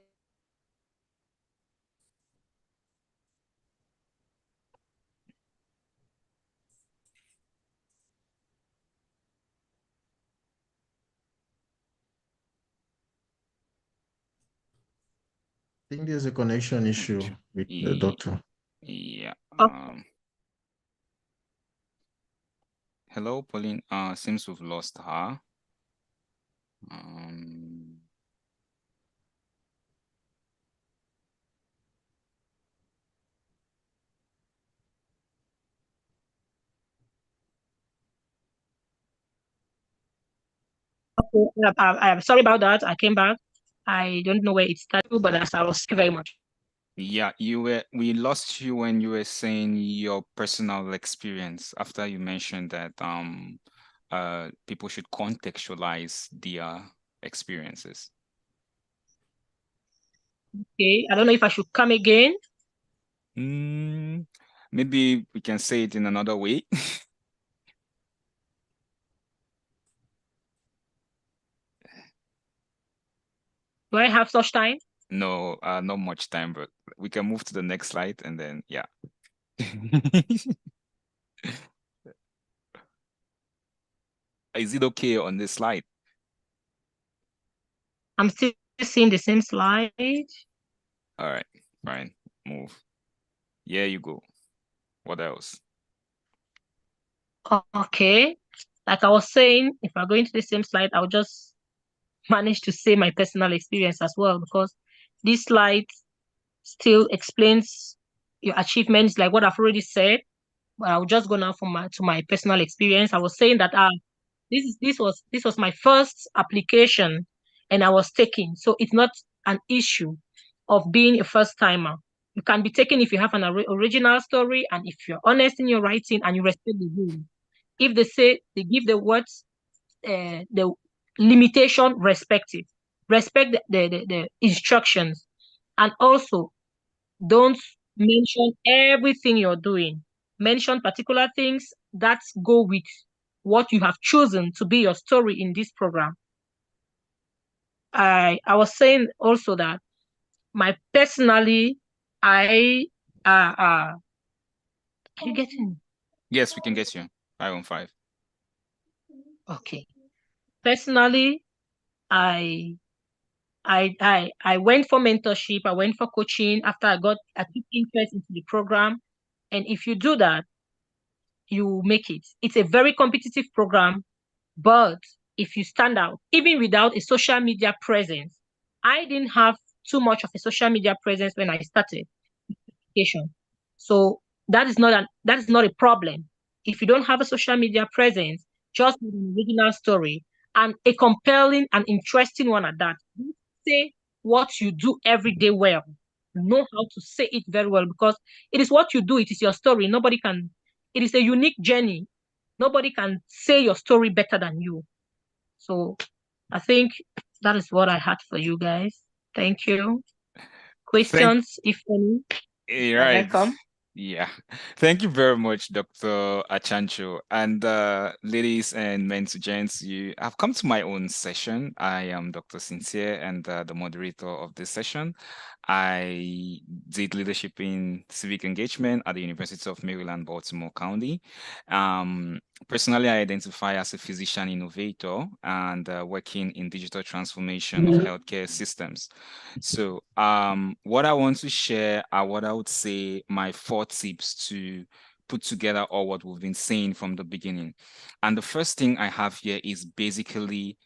S8: I think there's a connection issue with the doctor.
S1: Yeah. Hello, Pauline. Seems we've lost her.
S6: I'm sorry about that. I came back. I don't know where it started, but as I was very much.
S1: Yeah, we lost you when you were saying your personal experience after you mentioned that people should contextualize their experiences.
S6: Okay, I don't know if I should come again.
S1: Maybe we can say it in another way.
S6: Do I have such time?
S1: No, not much time, but we can move to the next slide and then, yeah. Is it okay on this slide?
S6: I'm still seeing the same slide.
S1: All right, fine, move. Yeah, you go. What else?
S6: Okay, like I was saying, if I go into the same slide, I'll just manage to say my personal experience as well, because this slide still explains your achievements, like what I've already said. But I'll just go now to my personal experience. I was saying that this was my first application, and I was taken. So it's not an issue of being a first timer. You can be taken if you have an original story and if you're honest in your writing and you respect the rule. If they say they give the words the limitation, respect it. Respect the instructions, and also don't mention everything you're doing. Mention particular things that go with what you have chosen to be your story in this program. I was saying also that are you getting?
S1: Yes, we can get you 5 on 5.
S6: Okay. Personally, I I went for mentorship, I went for coaching after I took interest into the program. And if you do that, you make it. It's a very competitive program, but if you stand out, even without a social media presence, I didn't have too much of a social media presence when I started education. So that is not a problem. If you don't have a social media presence, just with an original story and a compelling and interesting one at that. Say what you do every day well. Know how to say it very well because it is what you do, it is your story. It is a unique journey. Nobody can say your story better than you. So I think that is what I had for you guys. Thank you. Questions, if any?
S1: You're right. Yeah. Thank you very much, Dr. Achancho. And ladies and men to gents, you have come to my own session. I am Dr. Sincere and the moderator of this session. I did leadership in civic engagement at the University of Maryland, Baltimore County. Personally, I identify as a physician innovator and working in digital transformation of healthcare systems. So what I want to share are what I would say my 4 tips to put together all what we've been saying from the beginning. And the first thing I have here is basically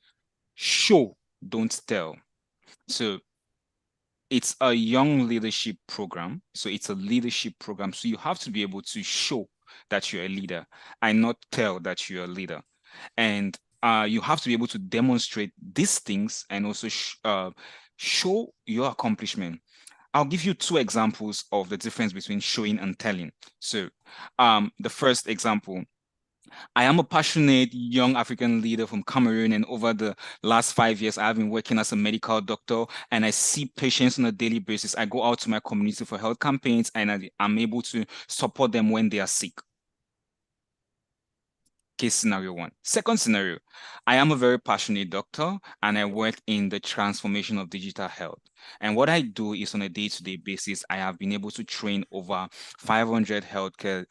S1: show, don't tell. So it's a young leadership program. So it's a leadership program. So you have to be able to show that you're a leader and not tell that you're a leader. And you have to be able to demonstrate these things and also show your accomplishment. I'll give you 2 examples of the difference between showing and telling. So the first example, I am a passionate young African leader from Cameroon, and over the last 5 years, I've been working as a medical doctor, and I see patients on a daily basis. I go out to my community for health campaigns, and I'm able to support them when they are sick. Case scenario 1. Second scenario, I am a very passionate doctor and I work in the transformation of digital health. And what I do is on a day-to-day basis, I have been able to train over 500 healthcare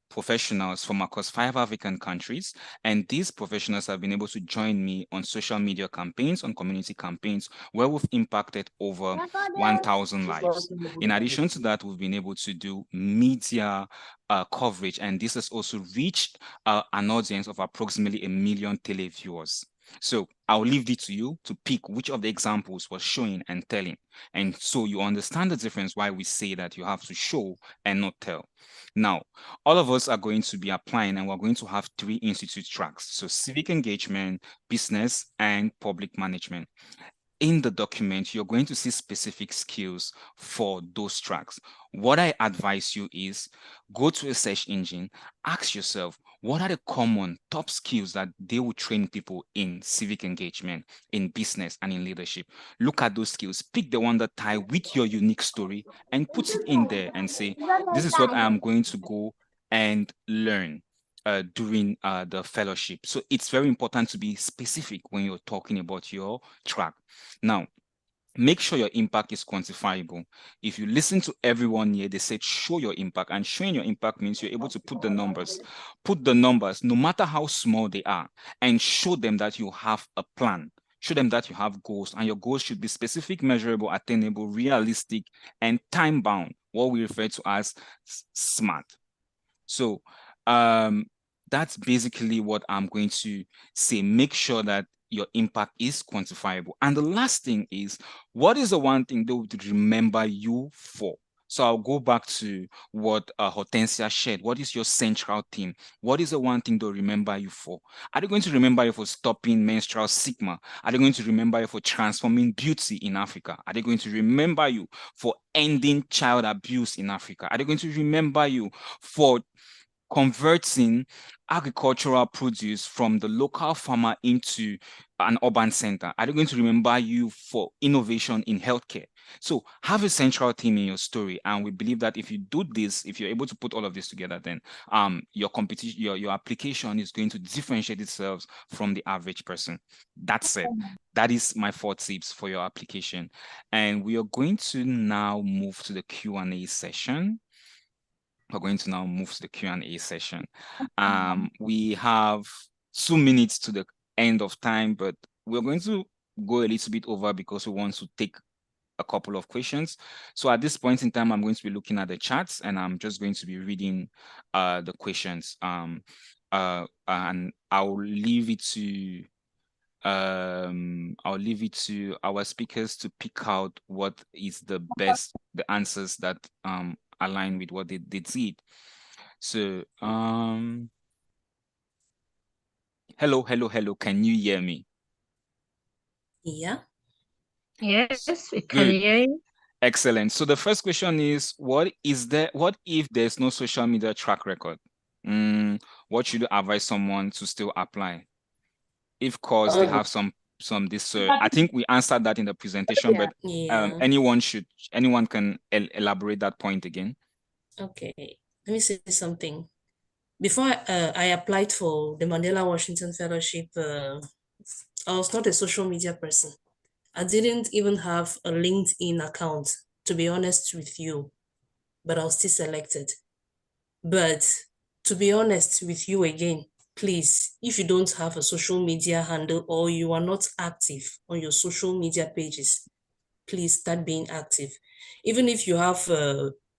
S1: professionals from across 5 African countries. And these professionals have been able to join me on social media campaigns, on community campaigns, where we've impacted over 1,000 lives. In addition to that, we've been able to do media coverage, and this has also reached an audience of approximately 1 million televiewers. So I'll leave it to you to pick which of the examples was showing and telling. And so you understand the difference why we say that you have to show and not tell. Now, all of us are going to be applying and we're going to have 3 institute tracks. So civic engagement, business, and public management. In the document, you're going to see specific skills for those tracks. What I advise you is go to a search engine, ask yourself, what are the common top skills that they will train people in civic engagement, in business, and in leadership? Look at those skills, pick the one that tie with your unique story and put it in there and say, this is what I am going to go and learn during the fellowship. So it's very important to be specific when you're talking about your track. Now, make sure your impact is quantifiable. If you listen to everyone here, they said show your impact, and showing your impact means you're able to put the numbers no matter how small they are, and show them that you have a plan. Show them that you have goals, and your goals should be specific, measurable, attainable, realistic, and time-bound, what we refer to as SMART. So that's basically what I'm going to say. Make sure that your impact is quantifiable. And the last thing is, what is the one thing they would remember you for? So I'll go back to what Hortensia shared. What is your central theme? What is the one thing they'll remember you for? Are they going to remember you for stopping menstrual stigma? Are they going to remember you for transforming beauty in Africa? Are they going to remember you for ending child abuse in Africa? Are they going to remember you for converting agricultural produce from the local farmer into an urban center? Are they going to remember you for innovation in healthcare? So have a central theme in your story, and we believe that if you do this, if you're able to put all of this together, then your competition, your application is going to differentiate itself from the average person. That said, that is my 4 tips for your application, and we are going to now move to the Q&A session. We're going to now move to the Q&A session. We have 2 minutes to the end of time, but we're going to go a little bit over because we want to take a couple of questions. So at this point in time, I'm going to be looking at the chats and I'm just going to be reading the questions. And I'll leave it to our speakers to pick out what is the answers that align with what they did. So hello, can you hear me?
S10: Yeah.
S6: Yes, we can
S1: Good.
S6: hear you.
S1: Excellent. So the first question is, what if there's no social media track record? What should you advise someone to still apply? If course they have some this I think we answered that in the presentation, but anyone can elaborate that point again.
S10: Okay, let me say something. Before I applied for the Mandela Washington Fellowship, I was not a social media person. I didn't even have a LinkedIn account, to be honest with you, but I was still selected. But to be honest with you again, please, if you don't have a social media handle or you are not active on your social media pages, please start being active. Even if you have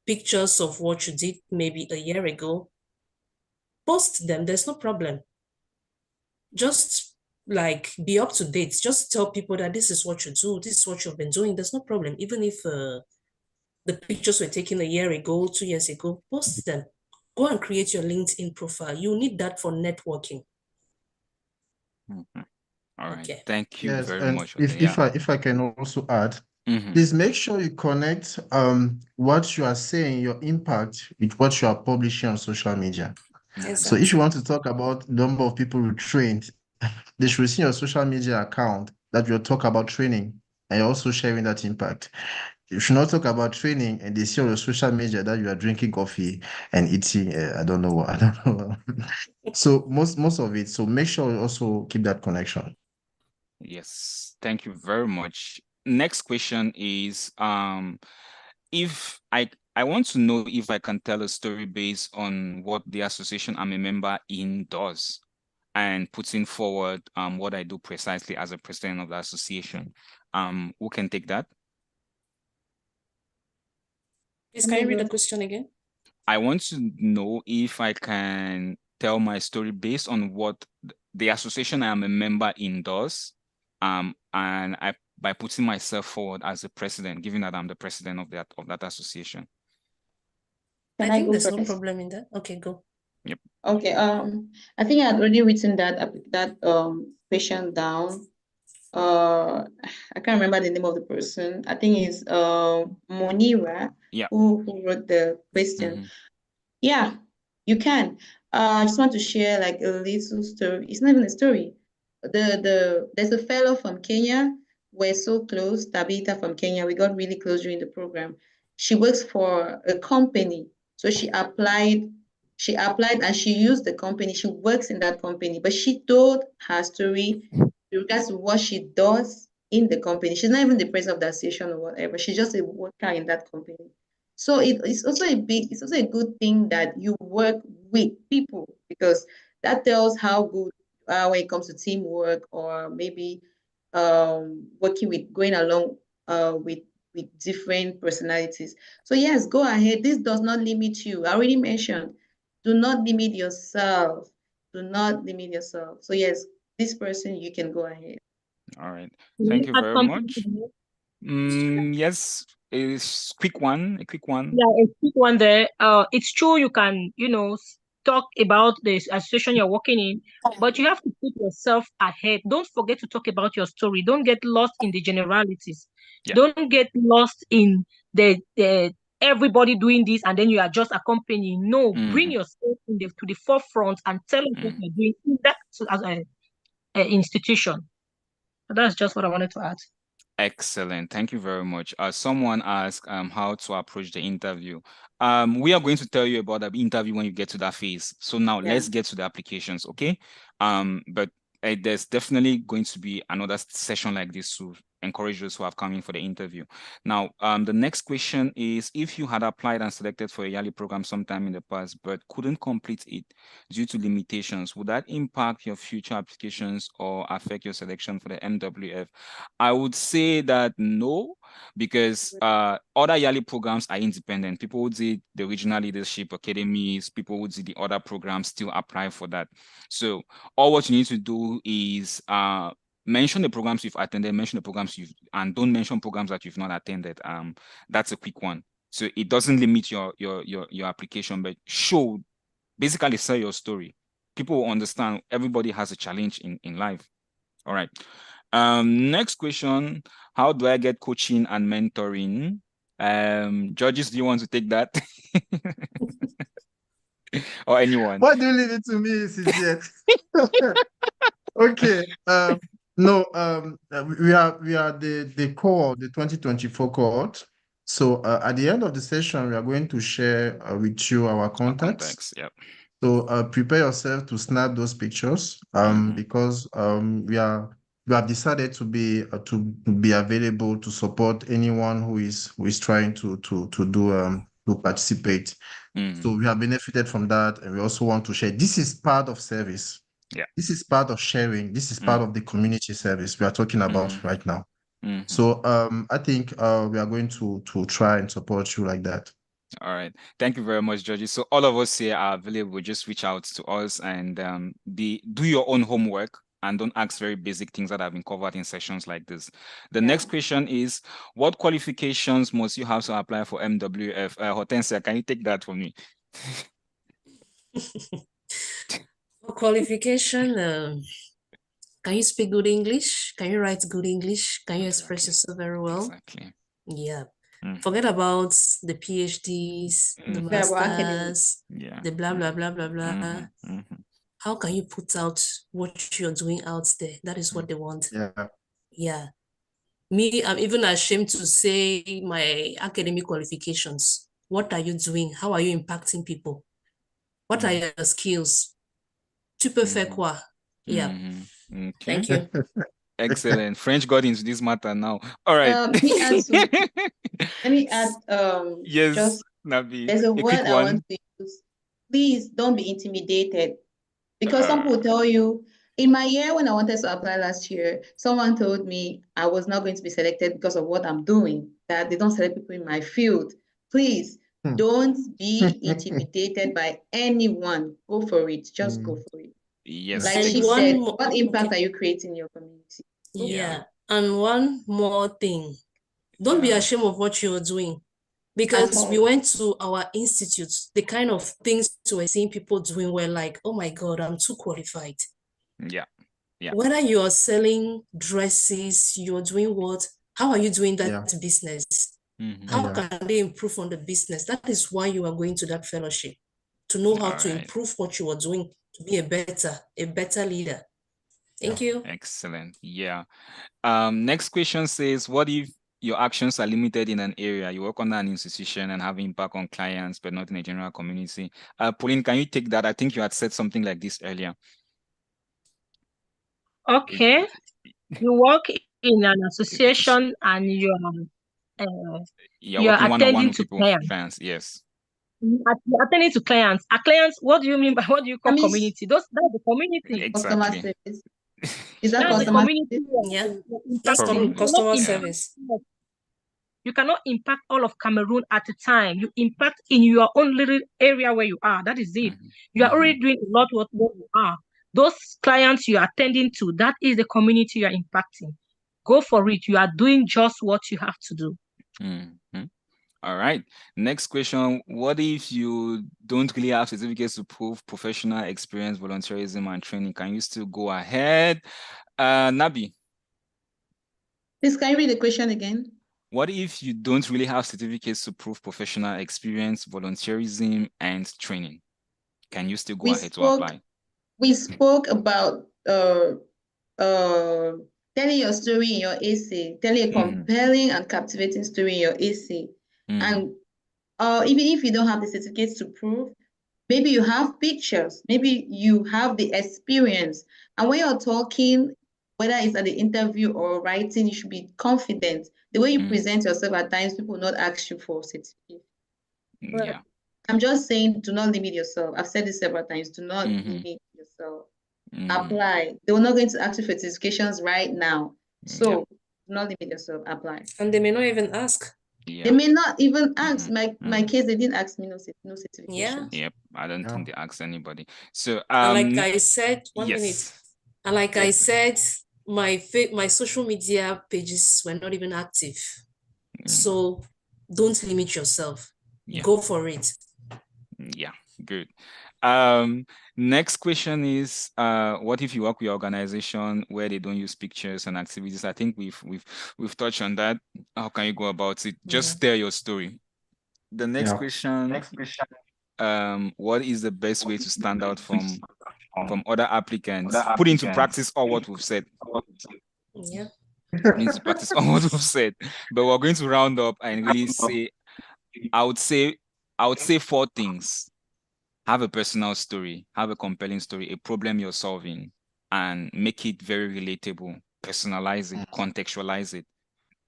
S10: pictures of what you did maybe a year ago, post them, there's no problem. Just like be up to date. Just tell people that this is what you do, this is what you've been doing. There's no problem. Even if the pictures were taken a year ago, 2 years ago, post them. Go and create your LinkedIn profile. You need that for networking.
S1: Mm-hmm. All right.
S10: Okay.
S1: Thank you very much.
S8: If I can also add, please make sure you connect what you are saying, your impact, with what you are publishing on social media.
S10: Exactly.
S8: So if you want to talk about the number of people you trained, they should see your social media account that you'll talk about training and you're also sharing that impact. You should not talk about training and they see on your social media that you are drinking coffee and eating, I don't know what. So most of it. So make sure you also keep that connection.
S1: Yes, thank you very much. Next question is, if I want to know if I can tell a story based on what the association I'm a member in does, and putting forward what I do precisely as a president of the association. Who can take that?
S10: Please, can you read the question again?
S1: I want to know if I can tell my story based on what the association I am a member in does, and by putting myself forward as a president, given that I'm the president of that association.
S9: Can
S10: I
S9: I
S10: think
S9: go
S10: there's no
S9: first?
S10: problem in that. Okay, go.
S1: Yep.
S9: Okay. I think I had already written that question down. I can't remember the name of the person. I think it's Monira.
S1: Yeah.
S9: Who wrote the question. Yeah, you can. I just want to share like a little story. It's not even a story. There's a fellow from Kenya. We're so close. Tabitha from Kenya. We got really close during the program. She works for a company. So she applied and she used the company. She works in that company, but she told her story with regards to what she does in the company. She's not even the president of the association or whatever. She's just a worker in that company. So it's also a good thing that you work with people, because that tells how good you are when it comes to teamwork, or maybe going along with different personalities. So yes, go ahead. This does not limit you. I already mentioned, do not limit yourself. Do not limit yourself. So yes, this person, you can go ahead.
S1: All right. Thank you very much. Yes, a quick one.
S6: Yeah, a quick one there. It's true you can, talk about the association you're working in, but you have to put yourself ahead. Don't forget to talk about your story. Don't get lost in the generalities.
S1: Yeah.
S6: Don't get lost in the everybody doing this and then you are just accompanying. No, bring yourself to the forefront and tell us what you're doing in that as an institution. So that's just what I wanted to add.
S1: Excellent. Thank you very much. Someone asked how to approach the interview. We are going to tell you about the interview when you get to that phase. So now let's get to the applications, okay? But there's definitely going to be another session like this encourage those who have come in for the interview. Now, the next question is, if you had applied and selected for a yearly program sometime in the past, but couldn't complete it due to limitations, would that impact your future applications or affect your selection for the MWF? I would say that no, because other yearly programs are independent. People would see the regional leadership academies, people would see the other programs still apply for that. So all what you need to do is mention the programs you've attended, mention the programs and don't mention programs that you've not attended. That's a quick one. So it doesn't limit your application, but basically sell your story. People will understand everybody has a challenge in life. All right. Next question, how do I get coaching and mentoring? Georges, do you want to take that? Or anyone?
S8: Why do you leave it to me, CJ? Okay. No, we are the cohort, the 2024 cohort. So at the end of the session, we are going to share with you our contacts.
S1: Yep.
S8: So prepare yourself to snap those pictures because we have decided to be available to support anyone who is trying to participate. So we have benefited from that, and we also want to share. This is part of service.
S1: Yeah.
S8: This is part of sharing. This is part of the community service we are talking about right now. So I think we are going to try and support you like that.
S1: All right. Thank you very much, Georgie. So all of us here are available. Just reach out to us and do your own homework and don't ask very basic things that have been covered in sessions like this. The next question is, what qualifications must you have to apply for MWF? Hortensia, can you take that for me?
S10: For qualification, can you speak good English? Can you write good English? Can you express yourself very well?
S1: Exactly.
S10: Yeah. Forget about the PhDs, the masters, the blah, blah, blah, blah, blah. How can you put out what you're doing out there? That is what they want. Yeah. Me, I'm even ashamed to say my academic qualifications. What are you doing? How are you impacting people? What are your skills? Tu peux faire quoi? Yeah.
S1: Okay.
S10: Thank you.
S1: Excellent. French got into this matter now. All right.
S9: Let me add
S1: yes,
S9: just
S1: Nabi,
S9: there's a word I
S1: one.
S9: want to use. Please don't be intimidated, because some people tell you, in my year when I wanted to apply last year, someone told me I was not going to be selected because of what I'm doing, that they don't select people in my field. Please don't be intimidated by anyone. Go for it. Just go for it.
S1: Yes.
S9: Like she said, what impact are you creating in your community?
S10: Yeah. And one more thing. Don't be ashamed of what you're doing. Because we went to our institutes, the kind of things we were seeing people doing were like, oh my God, I'm too qualified.
S1: Yeah.
S10: Whether you're selling dresses, you're doing what? How are you doing that business? How can they improve on the business? That is why you are going to that fellowship, to know how to improve what you are doing, to be a better leader. Thank you.
S1: Excellent. Yeah. Next question says, what if your actions are limited in an area? You work under an institution and have impact on clients, but not in a general community. Pauline, can you take that? I think you had said something like this earlier.
S6: Okay. You work in an association and you're attending to
S1: clients. Yes.
S6: You're attending to clients. Are clients, what do you mean by what do you call community? That's the community.
S1: Exactly.
S9: Is that customer
S6: community?
S10: Yeah. That's customer service.
S6: You cannot impact all of Cameroon at a time. You impact in your own little area where you are. That is it. You are already doing a lot what you are. Those clients you are attending to, that is the community you are impacting. Go for it. You are doing just what you have to do.
S1: All right. Next question. What if you don't really have certificates to prove professional experience, volunteerism, and training? Can you still go ahead? Nabi.
S9: Please, can you read the question again?
S1: What if you don't really have certificates to prove professional experience, volunteerism, and training? Can you still go ahead to apply?
S9: We spoke about telling your story in your essay, telling a compelling and captivating story in your essay. And even if you don't have the certificates to prove, maybe you have pictures, maybe you have the experience. And when you're talking whether it's at the interview or writing, you should be confident. The way you present yourself at times, people will not ask you for certificate.
S1: Yeah.
S9: I'm just saying, do not limit yourself. I've said this several times. Do not limit yourself. Apply. They were not going to ask you for certifications right now. So do not limit yourself. Apply.
S10: And they may not even ask.
S1: Yeah.
S9: They may not even ask. My case, they didn't ask me no certification.
S10: Yeah.
S1: Yep. I don't think they asked anybody. So
S10: and like I said,
S1: yes.
S10: And like I said, my social media pages were not even active. So don't limit yourself. Go for it.
S1: Yeah, good. Next question is, what if you work with your organization where they don't use pictures and activities? I think we've touched on that. How can you go about it? Just tell your story. The next question. What is the best way to stand out from other applicants? Put into practice all what we've said.
S10: Yeah.
S1: Put into practice all what we've said. But we're going to round up and really say, I would say 4 things. Have a personal story, have a compelling story, a problem you're solving, and make it very relatable. Personalize it, contextualize it.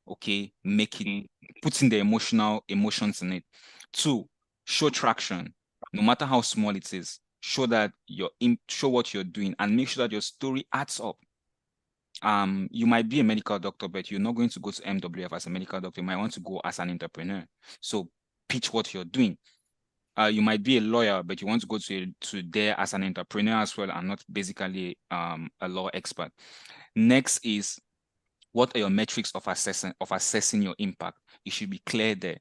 S1: Okay, make it, put in the emotions in it. 2, show traction, no matter how small it is. Show that show what you're doing, and make sure that your story adds up. You might be a medical doctor, but you're not going to go to MWF as a medical doctor. You might want to go as an entrepreneur. So pitch what you're doing. You might be a lawyer, but you want to go to there as an entrepreneur as well, and not basically a law expert. Next is, what are your metrics of assessing your impact? It should be clear there.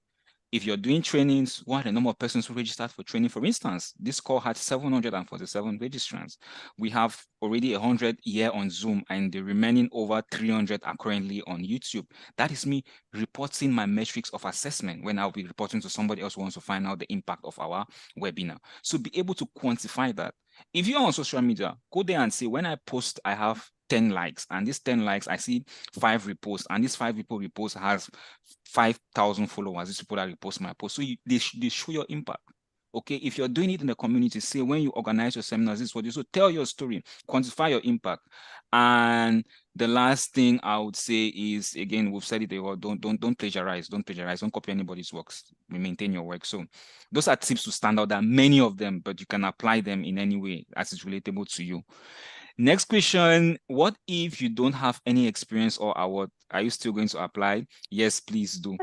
S1: If you're doing trainings, what are the number of persons who registered for training? For instance, this call had 747 registrants. We have already 100 here on Zoom, and the remaining over 300 are currently on YouTube. That is me reporting my metrics of assessment when I'll be reporting to somebody else who wants to find out the impact of our webinar. So be able to quantify that. If you're on social media, go there and say, when I post, I have 10 likes, and these 10 likes, I see 5 reposts, and these 5 people reposts has 5,000 followers. These people that repost my post. So they show your impact. Okay, if you're doing it in the community, say when you organize your seminars, this is what you so tell your story, quantify your impact. And the last thing I would say is, again, we've said it before, don't plagiarize, don't copy anybody's works. We maintain your work. So those are tips to stand out. There are many of them, but you can apply them in any way as it's relatable to you. Next question, what if you don't have any experience or award? Are you still going to apply? Yes, please do.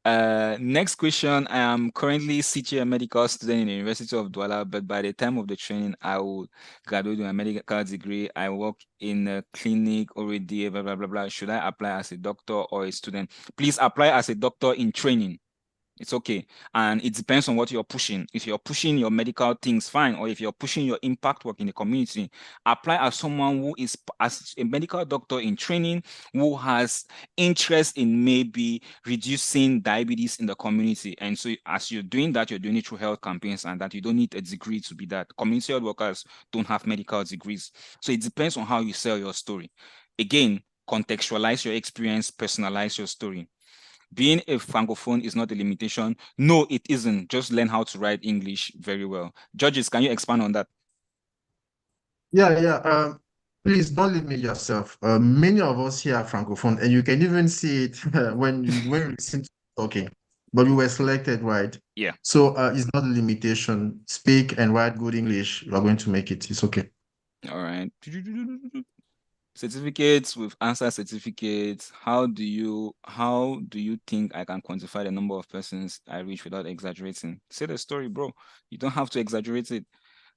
S1: Next question, I am currently a medical student in the University of Douala, but by the time of the training, I will graduate with a medical degree. I work in a clinic already, blah, blah, blah, blah. Should I apply as a doctor or a student? Please apply as a doctor in training. It's okay. And it depends on what you're pushing. If you're pushing your medical things, fine. Or if you're pushing your impact work in the community, apply as someone who is as a medical doctor in training, who has interest in maybe reducing diabetes in the community. And so as you're doing that, you're doing it through health campaigns, and that you don't need a degree to be that. Community health workers don't have medical degrees. So it depends on how you sell your story. Again, contextualize your experience, personalize your story. Being a Francophone is not a limitation. No, it isn't. Just learn how to write English very well. Judges, can you expand on that?
S8: Yeah. Please don't limit yourself. Many of us here are Francophone, and you can even see it when you listen to talking. But we were selected, right?
S1: Yeah.
S8: So it's not a limitation. Speak and write good English. You are going to make it. It's okay.
S1: All right. Certificates, with answer certificates. How do you think I can quantify the number of persons I reach without exaggerating? Say the story, bro. You don't have to exaggerate it.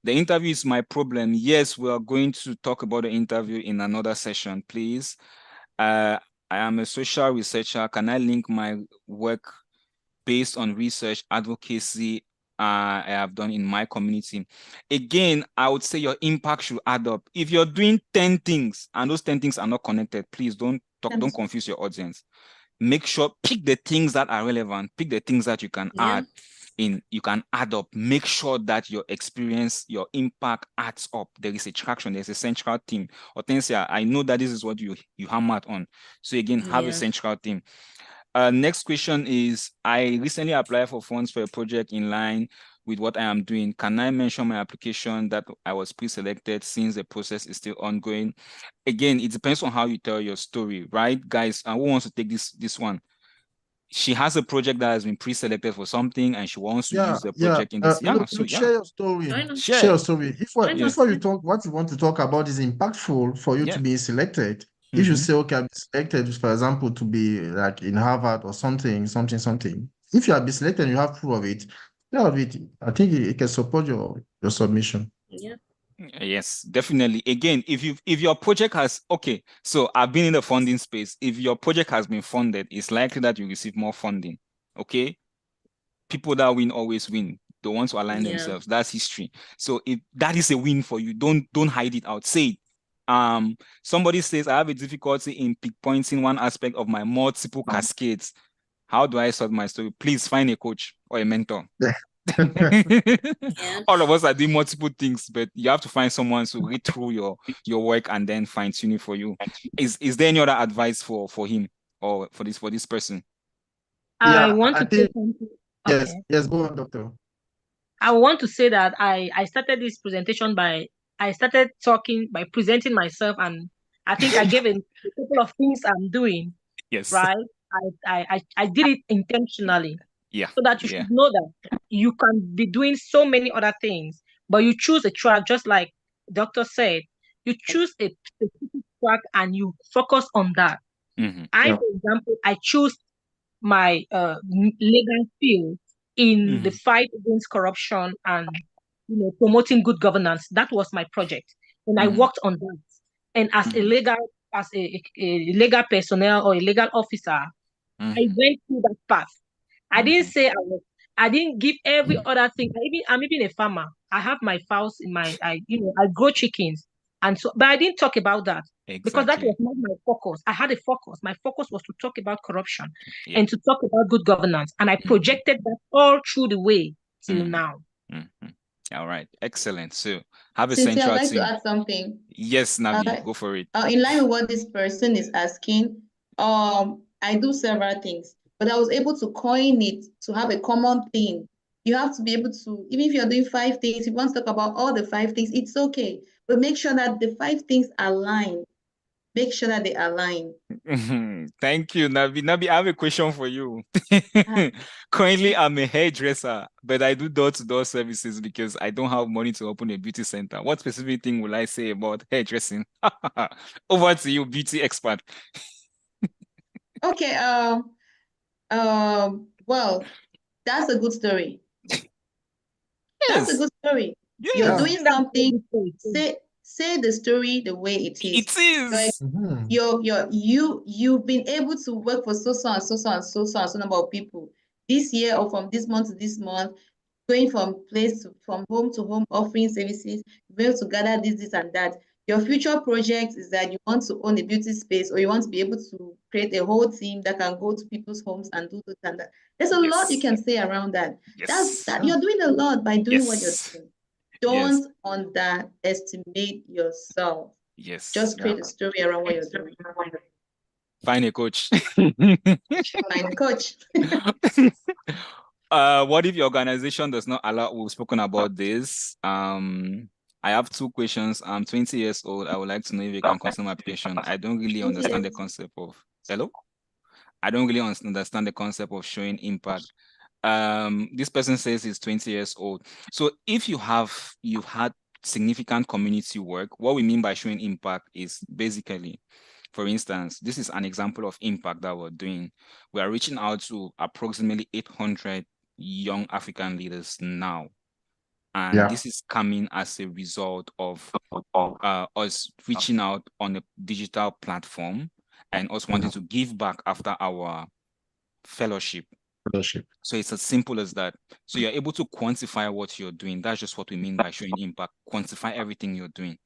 S1: The interview is my problem. Yes, we are going to talk about the interview in another session, please. I am a social researcher. Can I link my work based on research, advocacy, I have done in my community? Again, I would say your impact should add up. If you're doing 10 things and those 10 things are not connected, please don't confuse your audience. Make sure, pick the things that are relevant, pick the things that you can add in, you can add up. Make sure that your experience, your impact adds up. There is a traction, there's a central theme. Hortensia, I know that this is what you hammered on. So again, have a central theme. Next question is, I recently applied for funds for a project in line with what I am doing? Can I mention my application that I was pre-selected since the process is still ongoing? Again, it depends on how you tell your story, right? Guys, and who wants to take this one? She has a project that has been pre-selected for something and she wants to use the project in this.
S8: Look, share your story. Share your story. If what you talk, what you want to talk about is impactful for you to be selected. If you say, okay, I'm selected, for example, to be like in Harvard or something. If you have been selected and you have proof of it, I think it can support your submission.
S10: Yeah.
S1: Yes, definitely. Again, if your project has, okay, so I've been in the funding space. If your project has been funded, it's likely that you receive more funding. Okay. People that win always win. They want to align themselves. That's history. So if that is a win for you, don't hide it out. Say it. Somebody says I have a difficulty in pinpointing one aspect of my multiple cascades. How do I solve my story? Please find a coach or a mentor. All of us are doing multiple things, but you have to find someone to read through your work and then fine tune it for you. Is there any other advice for him or for this person?
S6: I want to say something.
S8: Yes, go on, doctor.
S6: I want to say that I started this presentation I started talking by presenting myself, and I think I gave a couple of things I'm doing.
S1: Yes.
S6: Right. I did it intentionally.
S1: Yeah.
S6: So that you should know that you can be doing so many other things, but you choose a track, just like doctor said, you choose a specific track and you focus on that. For example, I choose my legal field in the fight against corruption and promoting good governance. That was my project, and I worked on that. And as a legal personnel or a legal officer, I went through that path. I didn't say I didn't give every other thing. I'm even a farmer. I have my fowls in I grow chickens, and so, but I didn't talk about that because that was not my focus. I had a focus. My focus was to talk about corruption and to talk about good governance, and I projected that all through the way till now.
S1: All right, excellent. So have a
S9: Cynthia,
S1: central
S9: I'd like
S1: team.
S9: to add something.
S1: Yes, Navi, go for it.
S9: In line with what this person is asking, I do several things, but I was able to coin it to have a common theme. You have to be able to, even if you're doing 5 things, if you want to talk about all the 5 things, it's okay. But make sure that the 5 things align. Make sure that they align.
S1: Thank you, Navi. Navi, I have a question for you. Currently, I'm a hairdresser, but I do door-to-door services because I don't have money to open a beauty center. What specific thing will I say about hairdressing? Over to you, beauty expert.
S9: Okay. Well, that's a good story. That's a good story. You're doing something. Say the story the way it is.
S1: It is.
S9: Like, you've been able to work for so and so number of people this year, or from this month to this month, going from home to home, offering services, be able to gather this and that. Your future project is that you want to own a beauty space, or you want to be able to create a whole team that can go to people's homes and do this and that. There's a lot you can say around that. That you're doing a lot by doing what you're doing. Don't underestimate yourself. Just create a story around what you're doing.
S1: Find a coach.
S9: Find a coach.
S1: What if your organization does not allow? We've spoken about this. I have 2 questions. I'm 20 years old. I would like to know if you can consider my application. I don't really understand the concept of I don't really understand the concept of showing impact. This person says he's 20 years old. So if you've had significant community work, what we mean by showing impact is basically, for instance, this is an example of impact that we're doing. We are reaching out to approximately 800 young African leaders now. And this is coming as a result of us reaching out on a digital platform and us wanting to give back after our fellowship. So it's as simple as that. So you're able to quantify what you're doing. That's just what we mean by showing impact. Quantify everything you're doing.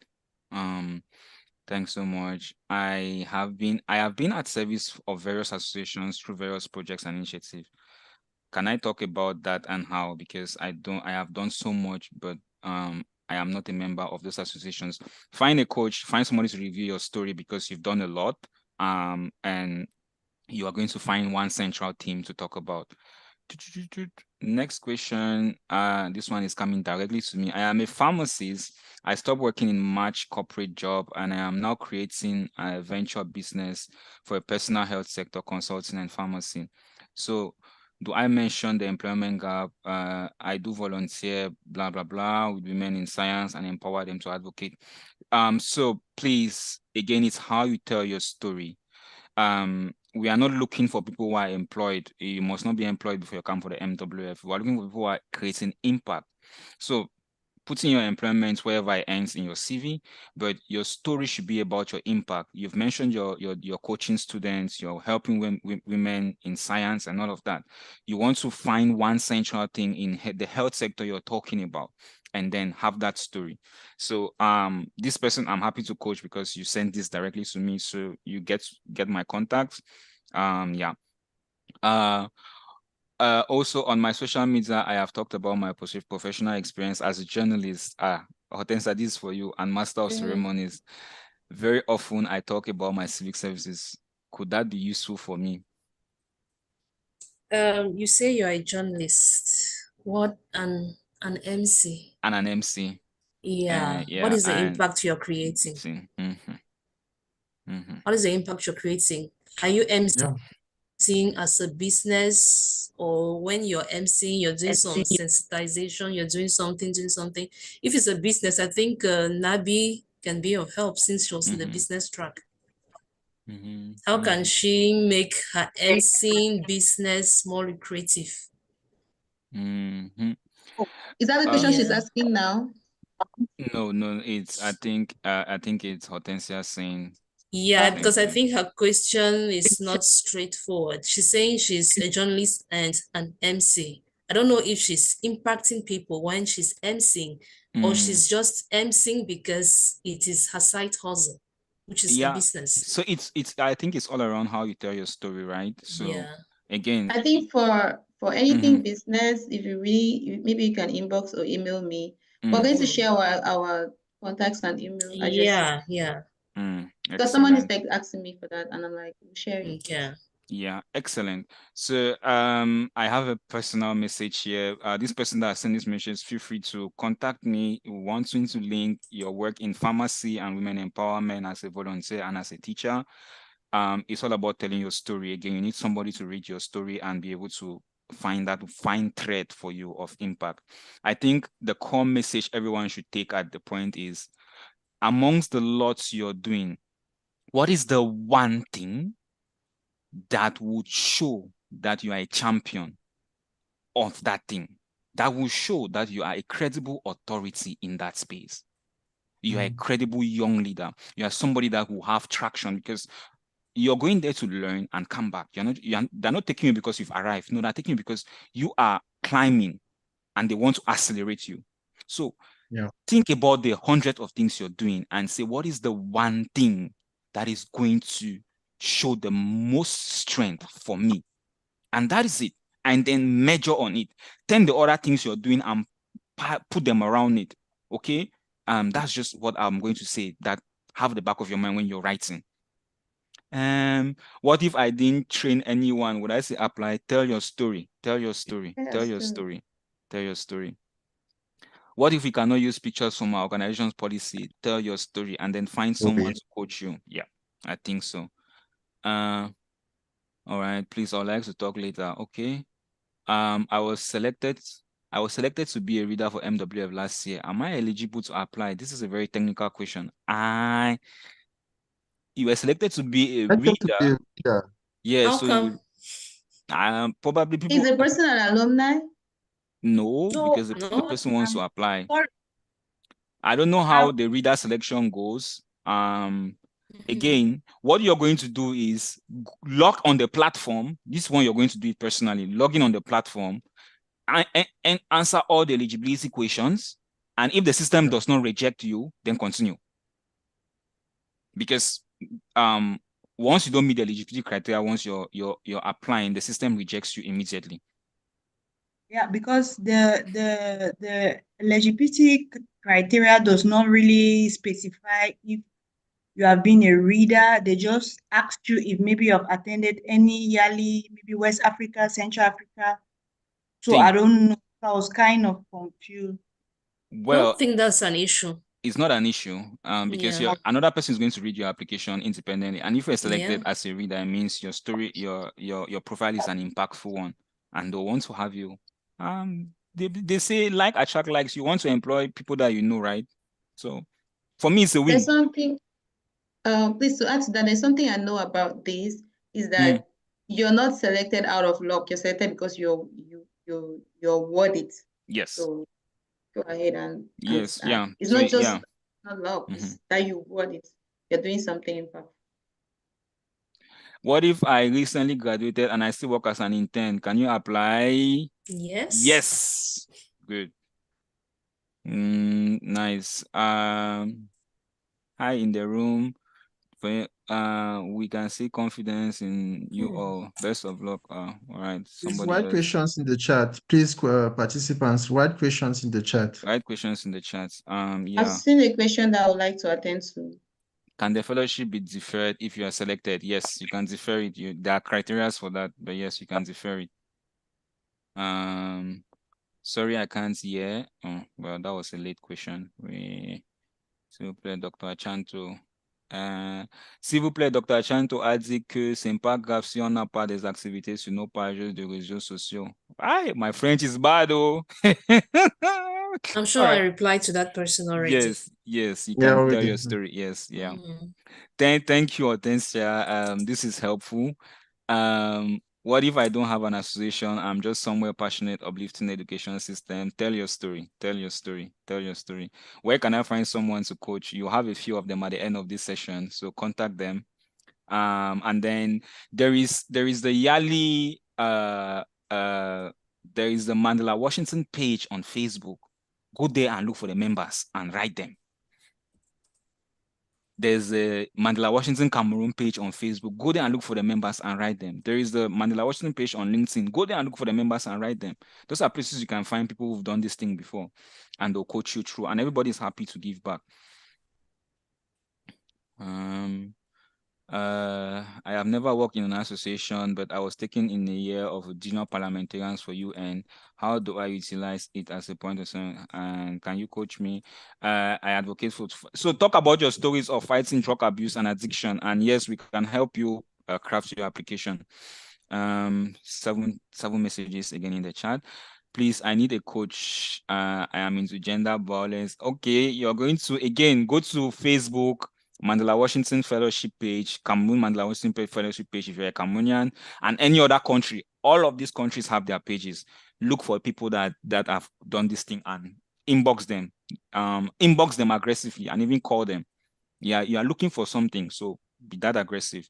S1: Thanks so much. I have been at service of various associations through various projects and initiatives. Can I talk about that and how? Because I have done so much, but I am not a member of those associations. Find a coach, find somebody to review your story because you've done a lot. And you are going to find one central team to talk about. Next question. This one is coming directly to me. I am a pharmacist. I stopped working in March corporate job, and I am now creating a venture business for a personal health sector, consulting and pharmacy. So, do I mention the employment gap? I do volunteer, blah blah blah, with women in science and empower them to advocate. So please, again, it's how you tell your story. We are not looking for people who are employed. You must not be employed before you come for the MWF. We are looking for people who are creating impact. So putting your employment wherever it ends in your CV, but your story should be about your impact. You've mentioned your coaching students, you're helping women in science and all of that. You want to find one central thing in the health sector you're talking about, and then have that story. So this person I'm happy to coach because you sent this directly to me, so you get my contacts. Yeah. Also on my social media, I have talked about my professional experience as a journalist. Hortensia, this is for you, and master of ceremonies. Very often I talk about my civic services. Could that be useful for me?
S10: You say you're a journalist. What an MC?
S1: And an MC.
S10: Yeah.
S1: Yeah.
S10: What is the impact you're creating? What is the impact you're creating? Are you MCing as a business, or when you're MCing, you're doing some sensitization, you're doing something? If it's a business, I think Nabi can be of help since she was in the business track. How can she make her MCing business more lucrative?
S9: Is that the question she's asking now?
S1: No, it's I think it's Hortensia saying.
S10: Yeah, because I think her question is not straightforward. She's saying she's a journalist and an MC. I don't know if she's impacting people when she's MCing, or she's just MCing because it is her side hustle, which is the business.
S1: So it's I think it's all around how you tell your story, right? So again,
S9: I think for anything business, if you really, maybe you can inbox or email me. We're going to share our contacts and email addresses. Because someone is like asking me for that, and I'm like, share it.
S1: Yeah, excellent. So I have a personal message here. This person that sent this message, feel free to contact me. We want you to link your work in pharmacy and women empowerment as a volunteer and as a teacher. It's all about telling your story. Again, you need somebody to read your story and be able to find that fine thread for you of impact. I think the core message everyone should take at the point is, amongst the lots you're doing, what is the one thing that would show that you are a champion of that thing, that will show that you are a credible authority in that space? You are a credible young leader. You are somebody that will have traction, because you're going there to learn and come back. They're not taking you because you've arrived. No, they're taking you because you are climbing and they want to accelerate you. So think about the hundreds of things you're doing and say, what is the one thing that is going to show the most strength for me? And that is it. And then measure on it. Then the other things you're doing and put them around it. Okay? That's just what I'm going to say, that have the back of your mind when you're writing. What if I didn't train anyone? Would I say apply? Tell your story. Tell your story. Tell your story. Tell your story. What if we cannot use pictures from our organization's policy? Tell your story and then find someone to coach you. Yeah, I think so. All right, please, I'd like to talk later. Okay. I was selected to be a reader for MWF last year. Am I eligible to apply? This is a very technical question. You were selected to be a reader. Yeah,
S10: how
S1: so
S10: come?
S1: Probably people.
S9: Is the person an alumni?
S1: No, because the person wants to apply. I don't know how the reader selection goes. Again, what you're going to do is log on the platform. This one you're going to do it personally. Log in on the platform and answer all the eligibility questions. And if the system does not reject you, then continue. Because once you don't meet the eligibility criteria, once you're applying, the system rejects you immediately.
S5: Yeah, because the eligibility criteria does not really specify if you have been a reader. They just asked you if maybe you have attended any yearly, maybe West Africa, Central Africa So I don't know. I was kind of confused.
S10: I
S1: Well,
S10: don't think that's an issue.
S1: it's not an issue because
S10: Yeah.
S1: another person is going to read your application independently, and if you're selected
S10: Yeah.
S1: as a reader, it means your story, your profile is an impactful one, and they'll want to have you. They say like attract likes. You want to employ people that you know, right? So for me, it's a win.
S9: There's something, please to add to that, there's something I know about this is that you're not selected out of luck. You're selected because you're worth it.
S1: Yes.
S9: So go ahead and
S1: yes, yeah.
S9: It's
S1: So
S9: not just
S1: yeah.
S9: not luck. It's that you worth it. You're doing something impactful.
S1: What if I recently graduated and I still work as an intern? Can you apply?
S10: Yes.
S1: Yes. Good. Nice. Hi in the room. We can see confidence in you all. Best of luck. All right.
S8: Please
S1: Somebody
S8: write
S1: else.
S8: questions in the chat. Please, participants, write questions in the chat.
S1: Write questions in the chat.
S9: I've
S1: Yeah.
S9: seen a question that I would like to attend to.
S1: Can the fellowship be deferred if you are selected? Yes, you can defer it. There are criteria for that, but yes, you can defer it. Sorry, I can't hear. Oh, well, that was a late question. S'il vous plaît, Dr. Achanto. S'il vous plaît, Dr. Achanto a dit que c'est pas grave si on n'a pas des activités sur nos pages de réseaux sociaux. Aye, my French is bad, oh.
S10: I'm sure I replied to that person already.
S1: Yes, you can tell your story. Yes, yeah. Thank you, Hortensia. This is helpful. What if I don't have an association? I'm just somewhere passionate, uplifting the education system. Tell your story. Tell your story. Tell your story. Where can I find someone to coach? You have a few of them at the end of this session, so contact them. And then there is the yearly there is the Mandela Washington page on Facebook. Go there and look for the members and write them. There's a Mandela Washington Cameroon page on Facebook. Go there and look for the members and write them. There is the Mandela Washington page on LinkedIn. Go there and look for the members and write them. Those are places you can find people who've done this thing before, and they'll coach you through, and everybody's happy to give back. I have never worked in an association, but I was taken in a year of junior parliamentarians for UN. How do I utilize it as a point of saying, and can you coach me? I advocate for, so talk about your stories of fighting drug abuse and addiction. And yes, we can help you craft your application. 7 messages again in the chat. Please, I need a coach. I am into gender violence. Okay, you're going to, again, go to Facebook, Mandela Washington Fellowship page, Cameroon Mandela Washington Fellowship page if you're a Cameroonian, and any other country. All of these countries have their pages. Look for people that have done this thing and inbox them. Inbox them aggressively and even call them. Yeah, you are looking for something, so be that aggressive.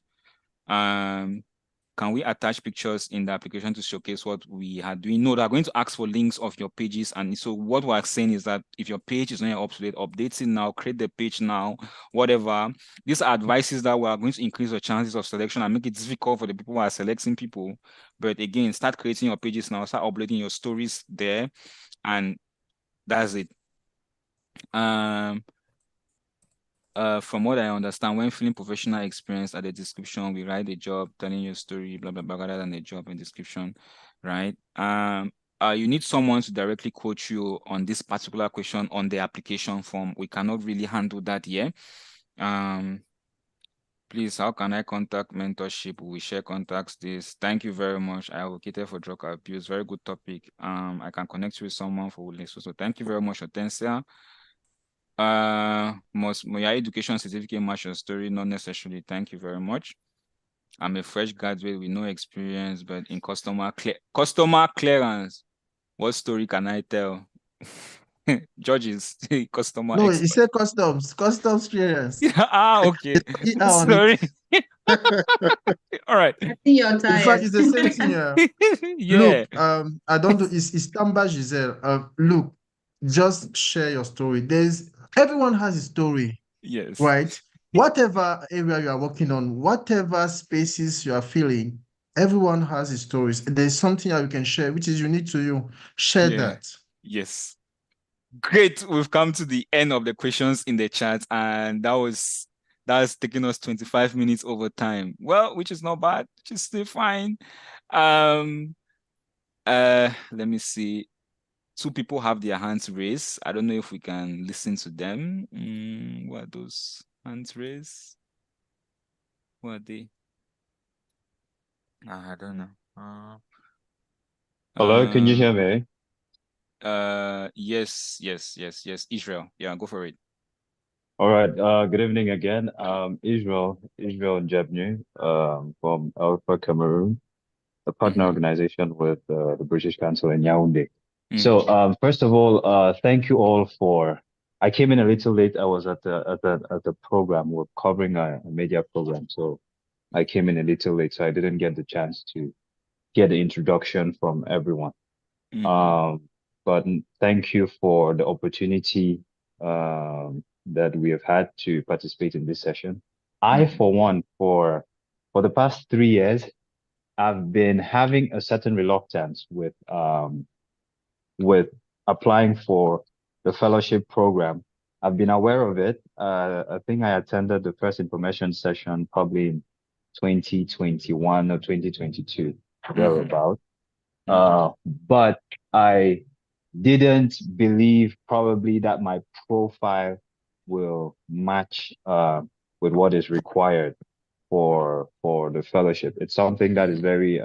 S1: Can we attach pictures in the application to showcase what we are doing? No, they're going to ask for links of your pages. And so what we're saying is that if your page is not up to date, update it now, create the page now, whatever. These are advices that we are going to increase your chances of selection and make it difficult for the people who are selecting people. But again, start creating your pages now, start uploading your stories there, and that's it. From what I understand, when filling professional experience at the description, we write the job, telling your story, blah, blah, blah, rather than the job and description, right? You need someone to directly coach you on this particular question on the application form. We cannot really handle that here. Please, how can I contact mentorship? We share contacts this. Thank you very much. I advocated for drug abuse. Very good topic. I can connect you with someone for this. So thank you very much, Hortensia. Must your education certificate match your story? Not necessarily. Thank you very much. I'm a fresh graduate with no experience, but in customer clearance. What story can I tell? Judges, customer.
S8: No, he said customs clearance.
S1: Okay. Sorry. All right.
S9: You're
S8: tired. In fact, it's the same thing.
S1: Yeah.
S8: Look, I don't do. It's Tamba Giselle. Look, just share your story. Everyone has a story.
S1: Yes.
S8: Right. Whatever area you are working on, whatever spaces you are filling, everyone has his stories. There's something that you can share, which is unique to you. Share that.
S1: Yes. Great. We've come to the end of the questions in the chat, and that's taking us 25 minutes over time. Well, which is not bad, which is still fine. Let me see. Two people have their hands raised. I don't know if we can listen to them. What are those hands raised? What are they? I don't know.
S11: Hello, can you hear me?
S1: Yes. Israel. Yeah, go for it.
S11: All right. Good evening again. Israel Njebnu, from Alpha Cameroon, a partner organization with the British Council in Yaoundé. So, first of all, thank you all for. I came in a little late. I was at the program. We're covering a media program, so I came in a little late, so I didn't get the chance to get the introduction from everyone. But thank you for the opportunity that we have had to participate in this session. I, for one, for the past 3 years, I've been having a certain reluctance with applying for the fellowship program. I've been aware of it. I think I attended the first information session probably in 2021 or 2022, thereabout. But I didn't believe probably that my profile will match with what is required for the fellowship. It's something that is very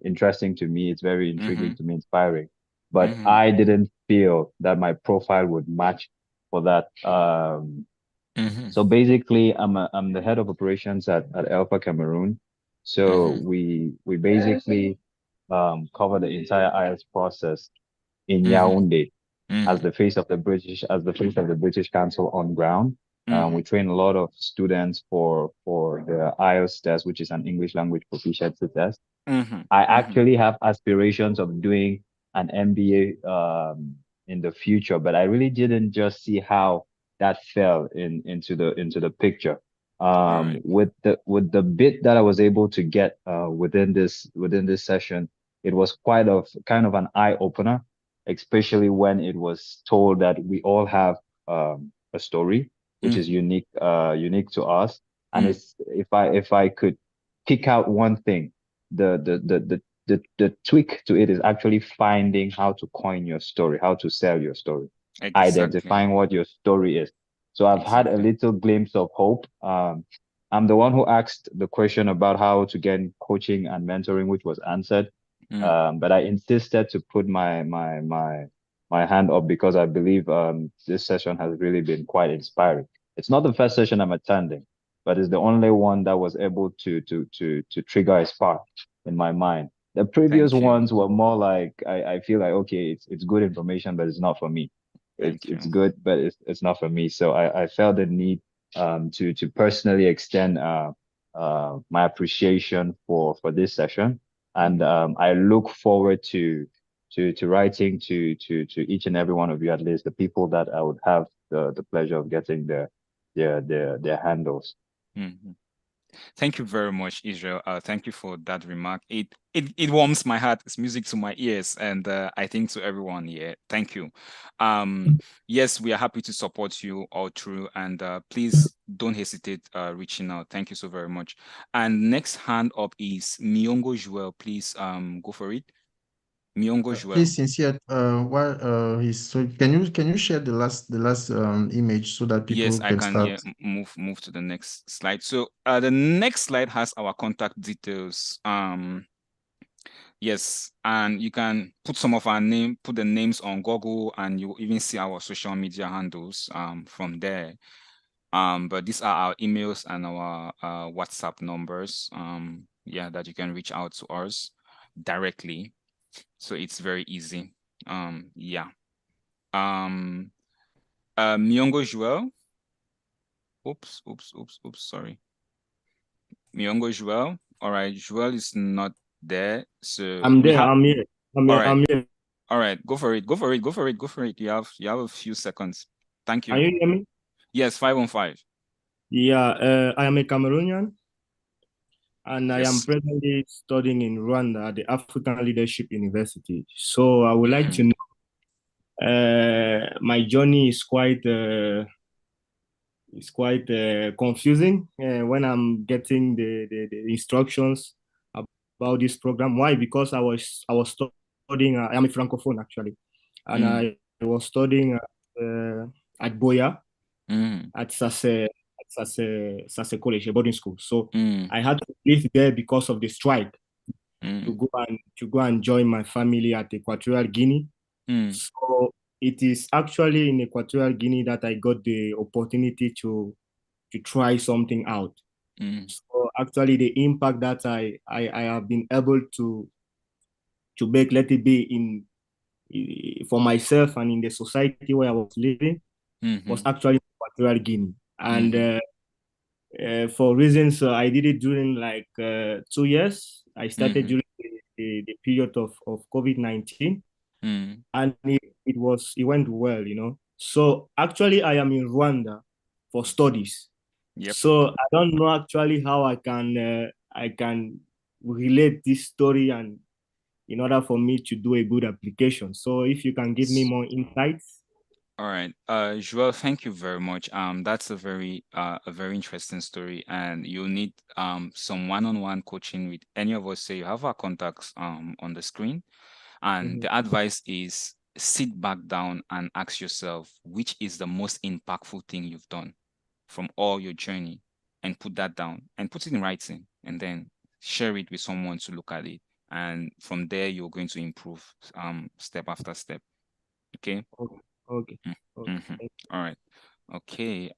S11: interesting to me. It's very intriguing to me, inspiring. But I didn't feel that my profile would match for that. So basically, I'm the head of operations at Alpha Cameroon. So we basically cover the entire IELTS process in Yaoundé as the face of the British Council on ground. We train a lot of students for the IELTS test, which is an English language proficiency test. I actually have aspirations of doing an MBA in the future, but I really didn't just see how that fell into the picture. With the bit that I was able to get within this session, it was kind of an eye opener, especially when it was told that we all have a story which is unique to us. And it's if I could pick out one thing, the tweak to it is actually finding how to coin your story, how to sell your story, identifying what your story is. So I've had a little glimpse of hope. I'm the one who asked the question about how to get coaching and mentoring, which was answered. But I insisted to put my hand up because I believe this session has really been quite inspiring. It's not the first session I'm attending, but it's the only one that was able to trigger a spark in my mind. The previous ones were more like I feel like, okay, it's good information, but it's not for me. It's good, but it's not for me. So I felt the need to personally extend my appreciation for this session, and I look forward to writing to each and every one of you, at least the people that I would have the pleasure of getting their handles.
S1: Thank you very much, Israel. Thank you for that remark. It warms my heart. It's music to my ears, and I think to everyone here. Thank you. Yes, we are happy to support you all through, and please don't hesitate reaching out. Thank you so very much. And next hand up is Miongo Joel. Please go for it. Miongo Joel.
S8: Please, Sincere, while can you share the last image so that people can start?
S1: Yes, I can move to the next slide. So the next slide has our contact details. Yes, and you can put some of put the names on Google, and you even see our social media handles from there. But these are our emails and our WhatsApp numbers. Yeah, that you can reach out to us directly. So it's very easy. Yeah. Miongo Joel. Oops, sorry. Miongo Joel. All right, Joel is not there. So
S12: I'm here.
S1: All right, go for it. You have a few seconds. Thank you.
S12: Can you hear me?
S1: Yes, 515.
S12: Yeah, I am a Cameroonian, and I am presently studying in Rwanda at the African Leadership University. So I would like to know, my journey is quite confusing when I'm getting the instructions about this program. Why? Because I was studying. I am a francophone actually, and I was studying at Boya at Sase College, a boarding school. So I had to live there because of the strike to go and join my family at Equatorial Guinea. So it is actually in Equatorial Guinea that I got the opportunity to try something out. So actually the impact that I have been able to make, let it be in for myself and in the society where I was living, was actually Equatorial Guinea. And for reasons, I did it during like 2 years. I started during the period of COVID-19, and it went well, you know. So actually I am in Rwanda for studies. So I don't know actually how I can relate this story and in order for me to do a good application. So if you can give me more insights.
S1: All right, Joel, thank you very much. That's a very interesting story, and you'll need some one-on-one coaching with any of us. Say you have our contacts on the screen, and the advice is sit back down and ask yourself which is the most impactful thing you've done from all your journey, and put that down and put it in writing, and then share it with someone to look at it, and from there you're going to improve step after step. Okay.
S12: Okay.
S1: All right. Okay.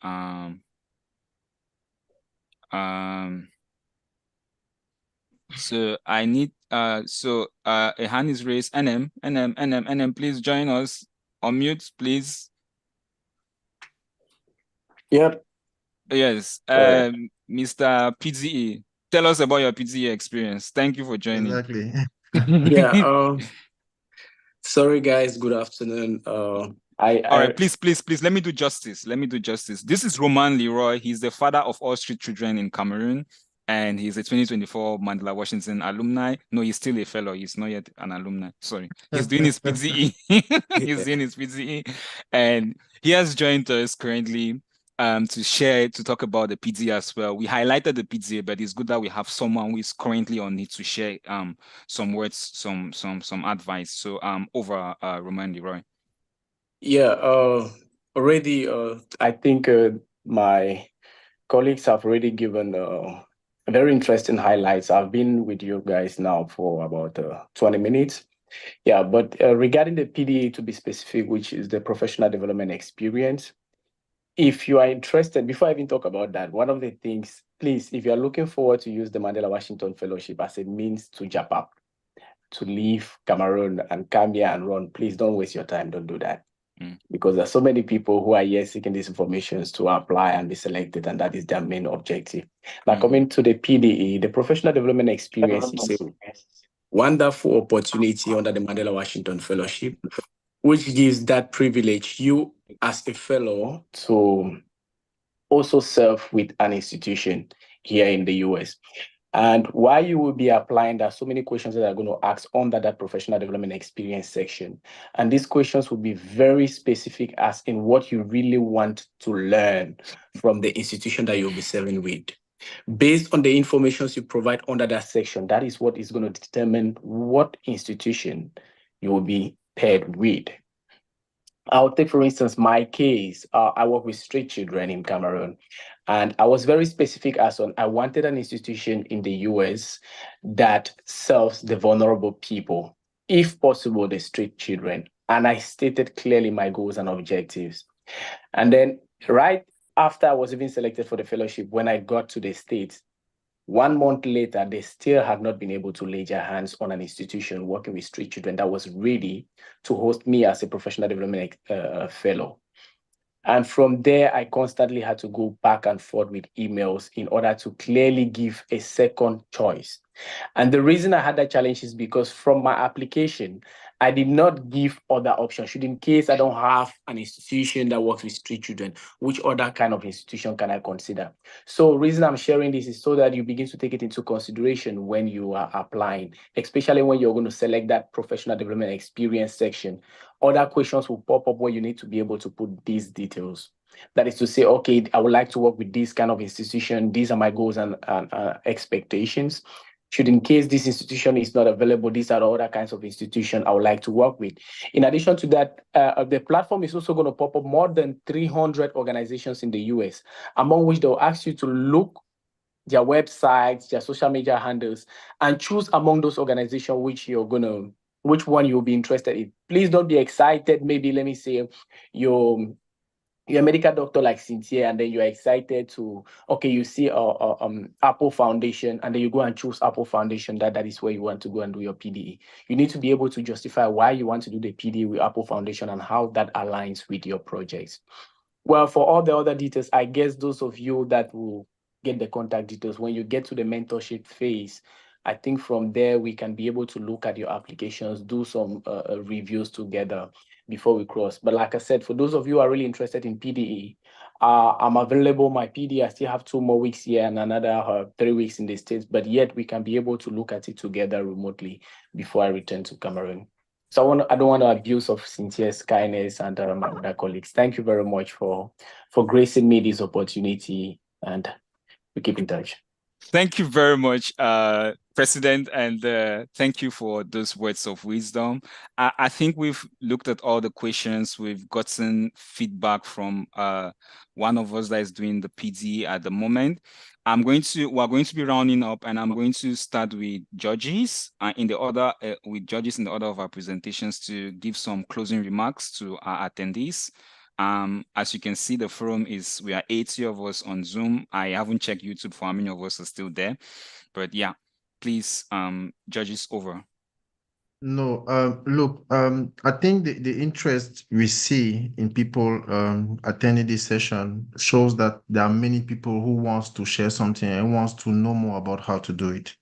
S1: So I need a hand is raised. NM, please join us. Unmute, please.
S13: Yep.
S1: Yes. Mr. PZE, tell us about your PZE experience. Thank you for joining.
S12: Exactly.
S13: Yeah. Sorry guys, good afternoon.
S1: All right, please, let me do justice. This is Roman Leroy. He's the father of all street children in Cameroon, and he's a 2024 Mandela Washington alumni. No, he's still a fellow. He's not yet an alumni. Sorry. He's doing his PZE. Doing his PZE. And he has joined us currently to talk about the PZE as well. We highlighted the PZE, but it's good that we have someone who is currently on it to share some words, some advice. So over Roman Leroy.
S13: Yeah, already I think my colleagues have already given very interesting highlights. I've been with you guys now for about 20 minutes. Yeah, but regarding the PDA, to be specific, which is the professional development experience, if you are interested, before I even talk about that, one of the things, please, if you are looking forward to use the Mandela Washington Fellowship as a means to jump up, to leave Cameroon and come here and run, please don't waste your time. Don't do that. Because there's so many people who are here seeking these informations to apply and be selected, and that is their main objective. Now, coming to the PDE, the professional development experience is a wonderful opportunity under the Mandela Washington Fellowship, which gives that privilege you as a fellow to also serve with an institution here in the US. And while you will be applying, there are so many questions that are going to ask under that professional development experience section. And these questions will be very specific as in what you really want to learn from the institution that you'll be serving with. Based on the information you provide under that section, that is what is going to determine what institution you will be paired with. I'll take, for instance, my case. I work with street children in Cameroon, and I was very specific as on I wanted an institution in the US that serves the vulnerable people, if possible, the street children. And I stated clearly my goals and objectives. And then right after I was even selected for the fellowship, when I got to the States, 1 month later, they still had not been able to lay their hands on an institution working with street children that was ready to host me as a professional development fellow. And from there, I constantly had to go back and forth with emails in order to clearly give a second choice. And the reason I had that challenge is because from my application, I did not give other options. Should in case I don't have an institution that works with street children, which other kind of institution can I consider? So the reason I'm sharing this is so that you begin to take it into consideration when you are applying, especially when you're going to select that professional development experience section. Other questions will pop up where you need to be able to put these details. That is to say, okay, I would like to work with this kind of institution. These are my goals and expectations. should in case this institution is not available, these are the other kinds of institutions I would like to work with. In addition to that, the platform is also going to pop up more than 300 organizations in the US, among which they'll ask you to look their websites, their social media handles, and choose among those organizations which one you'll be interested in. Please don't be excited. Maybe, let me say, you're a medical doctor like Cynthia, and then you're excited to, okay, you see Apple Foundation, and then you go and choose Apple Foundation, that is where you want to go and do your PDE. You need to be able to justify why you want to do the PDE with Apple Foundation and how that aligns with your projects. Well, for all the other details, I guess those of you that will get the contact details, when you get to the mentorship phase, I think from there we can be able to look at your applications, do some reviews together before we cross. But like I said, for those of you who are really interested in PDE, I'm available. My PDE, I still have 2 more weeks here and another 3 weeks in the States, but yet we can be able to look at it together remotely before I return to Cameroon. So I don't want to abuse of Cynthia's kindness and my other colleagues. Thank you very much for gracing me this opportunity, and we keep in touch.
S1: Thank you very much, President, and thank you for those words of wisdom. I think we've looked at all the questions. We've gotten feedback from one of us that is doing the PD at the moment. We're going to be rounding up, and I'm going to start with judges in the order of our presentations to give some closing remarks to our attendees. As you can see, the forum we are 80 of us on Zoom. I haven't checked YouTube for how many of us are still there, but yeah, please, judges, over.
S8: No, look, I think the interest we see in people attending this session shows that there are many people who wants to share something and wants to know more about how to do it.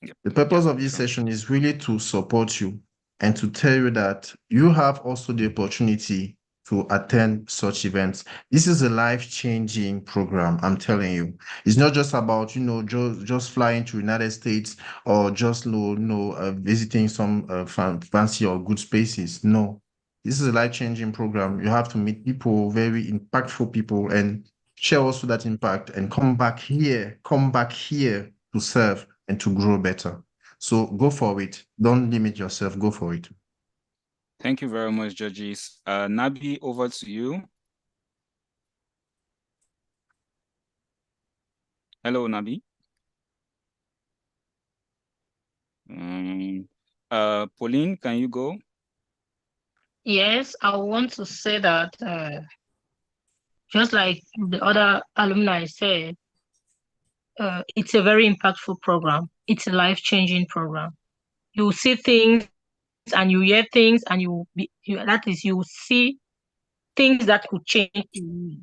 S8: Yep. The purpose of this session is really to support you and to tell you that you have also the opportunity to attend such events. This is a life-changing program, I'm telling you. It's not just about, just flying to the United States or just, visiting some fancy or good spaces. No, this is a life-changing program. You have to meet people, very impactful people, and share also that impact and come back here to serve and to grow better. So go for it. Don't limit yourself. Go for it.
S1: Thank you very much, judges. Nabi, over to you. Hello, Nabi. Pauline, can you go?
S6: Yes, I want to say that just like the other alumni said, it's a very impactful program. It's a life-changing program. You see things and you hear things, and you see things that could change you,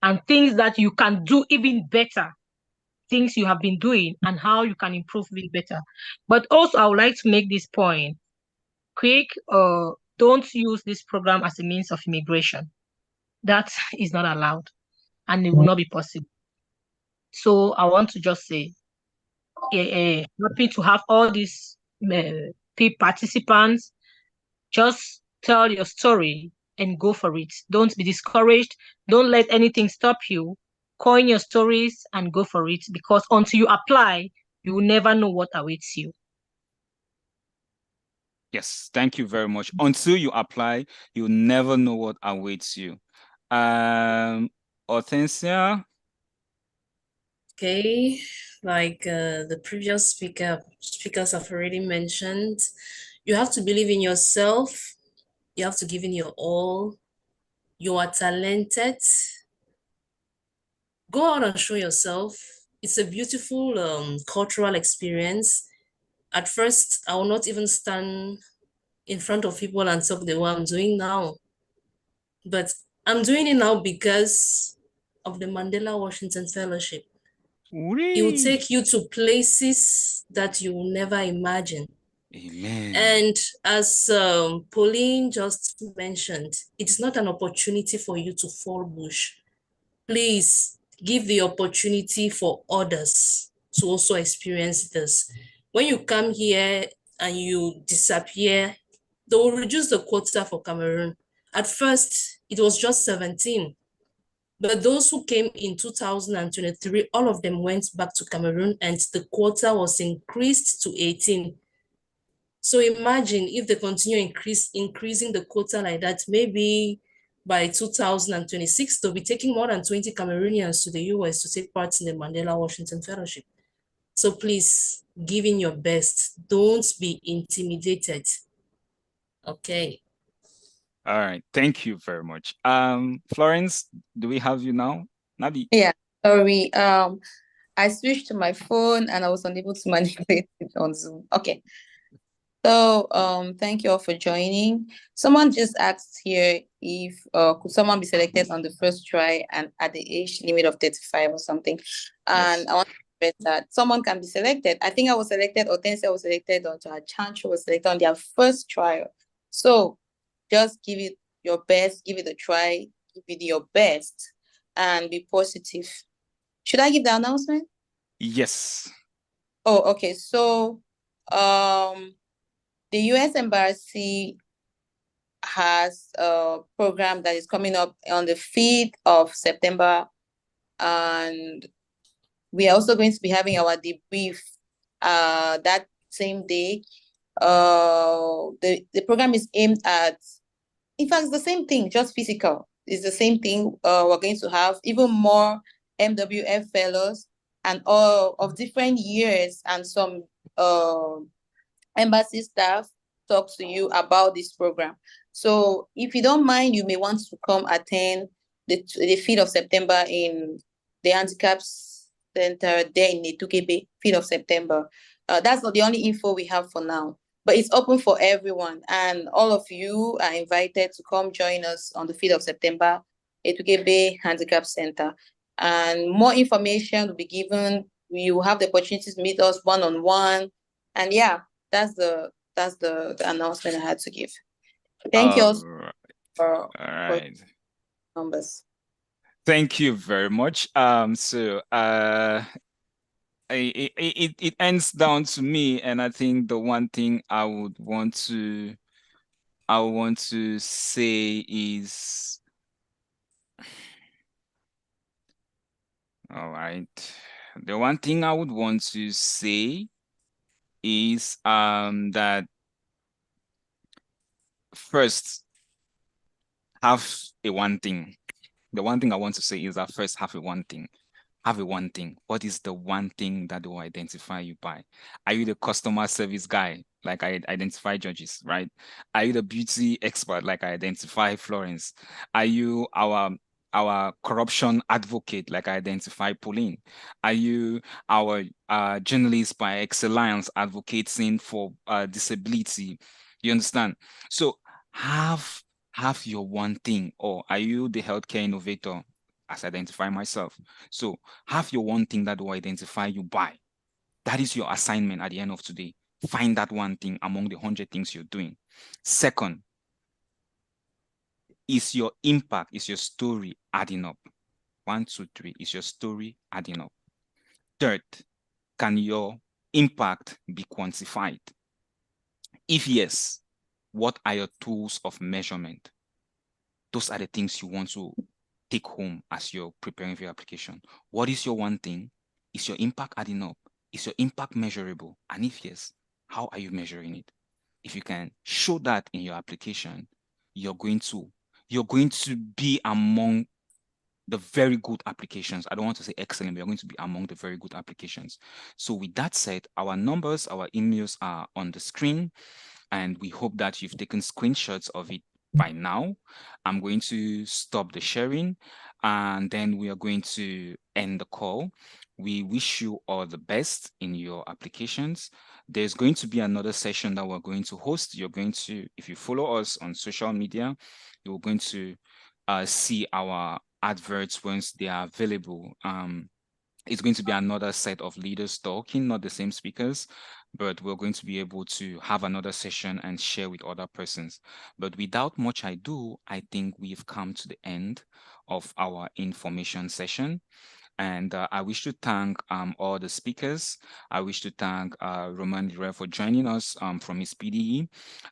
S6: and things that you can do even better, things you have been doing and how you can improve it better. But also, I would like to make this point quick. Don't use this program as a means of immigration. That is not allowed, and it will not be possible. So I want to just say, happy to have all these participants. Just tell your story and go for it. Don't be discouraged. Don't let anything stop you. Coin your stories and go for it, because until you apply, you will never know what awaits you.
S1: Yes, thank you very much. Until you apply, you'll never know what awaits you. Hortensia?
S10: Okay, like the previous speakers have already mentioned, you have to believe in yourself. You have to give in your all. You are talented. Go out and show yourself. It's a beautiful cultural experience. At first, I will not even stand in front of people and talk the way I'm doing now. But I'm doing it now because of the Mandela Washington Fellowship. It will take you to places that you will never imagine.
S1: Amen.
S10: And as Pauline just mentioned, it's not an opportunity for you to fall bush. Please give the opportunity for others to also experience this. When you come here and you disappear, they will reduce the quota for Cameroon. At first, it was just 17. But those who came in 2023, all of them went back to Cameroon and the quota was increased to 18. So imagine if they continue increasing the quota like that, maybe by 2026, they'll be taking more than 20 Cameroonians to the US to take part in the Mandela Washington Fellowship. So please, give in your best. Don't be intimidated. Okay.
S1: All right. Thank you very much. Florence, do we have you now? Nabi?
S9: Yeah, sorry. I switched to my phone and I was unable to manipulate it on Zoom. Okay. So thank you all for joining. Someone just asked here if could someone be selected on the first try and at the age limit of 35 or something. And I want to express that someone can be selected. I think I was selected, Hortensia was selected, or Chancho was selected on their first trial. So just give it your best, give it a try, give it your best, and be positive. Should I give the announcement?
S1: Yes.
S9: Oh, okay. So the US Embassy has a program that is coming up on the 5th of September. And we are also going to be having our debrief that same day. The program is aimed at, in fact, it's the same thing, just physical. It's the same thing. We're going to have even more MWF fellows and all of different years, and some embassy staff talk to you about this program. So if you don't mind, you may want to come attend the 5th of September in the Handicaps Center there in Netukebe, 5th of September. That's not the only info we have for now, but it's open for everyone. And all of you are invited to come join us on the 5th of September, Netukebe Handicap Center. And more information will be given. You will have the opportunity to meet us one-on-one. And yeah, that's the announcement I had to give. Thank you all for numbers.
S1: Thank you very much. It ends down to me, and I think the one thing I want to say is, all right, the one thing I would want to say is that first, have a one thing. The one thing I want to say is that first, have a one thing. Have a one thing. What is the one thing that will identify you by? Are you the customer service guy, like I identify Judges, right? Are you the beauty expert, like I identify Florence? Are you our corruption advocate, like I identify Pauline? Are you our journalist by excellence advocating for disability? You understand? So have your one thing. Or are you the healthcare innovator, as I identify myself? So have your one thing that will identify you by. That is your assignment at the end of today. Find that one thing among the 100 things you're doing. Second, is your impact, is your story adding up? 1, 2, 3, is your story adding up? Third, can your impact be quantified? If yes, what are your tools of measurement? Those are the things you want to take home as you're preparing for your application. What is your one thing? Is your impact adding up? Is your impact measurable? And if yes, how are you measuring it? If you can show that in your application, you're going to be among the very good applications. I don't want to say excellent, but you're going to be among the very good applications. So with that said, our numbers, our emails are on the screen, and we hope that you've taken screenshots of it by now. I'm going to stop the sharing, and then we are going to end the call. We wish you all the best in your applications. There's going to be another session that we're going to host. You're going to, if you follow us on social media, you're going to see our adverts once they are available. It's going to be another set of leaders talking, not the same speakers, but we're going to be able to have another session and share with other persons. But without much ado, I think we've come to the end of our information session. And I wish to thank all the speakers. I wish to thank Roman Lira for joining us from his PDE.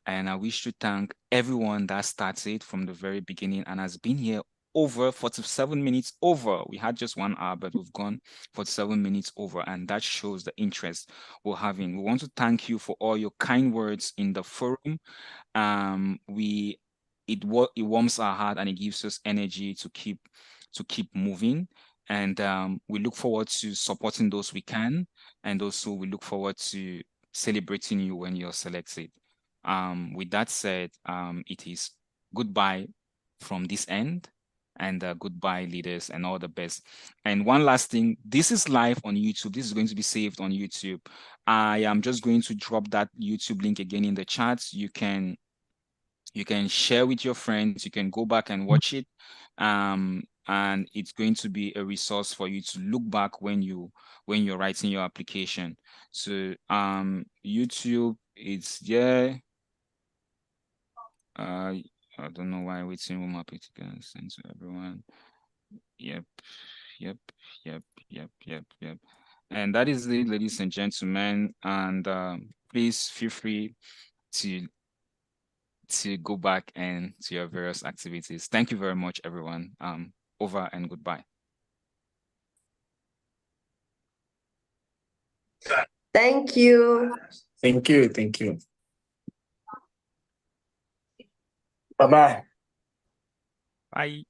S1: And I wish to thank everyone that started from the very beginning and has been here over 47 minutes over. We had just 1 hour, but we've gone 47 minutes over, and that shows the interest we're having. We want to thank you for all your kind words in the forum. It warms our heart and it gives us energy to keep moving. And we look forward to supporting those we can, and also we look forward to celebrating you when you're selected. With that said, it is goodbye from this end, and goodbye, leaders, and all the best. And one last thing, this is live on YouTube. This is going to be saved on YouTube. I am just going to drop that YouTube link again in the chat. You can share with your friends. You can go back and watch it. And it's going to be a resource for you to look back when you're writing your application. So YouTube, it's there. I don't know why waiting room application sent to everyone. Yep. And that is it, ladies and gentlemen. And please feel free to go back and to your various activities. Thank you very much, everyone. Over and goodbye.
S14: Thank you.
S13: Thank you. Thank you. Bye-bye.
S1: Bye.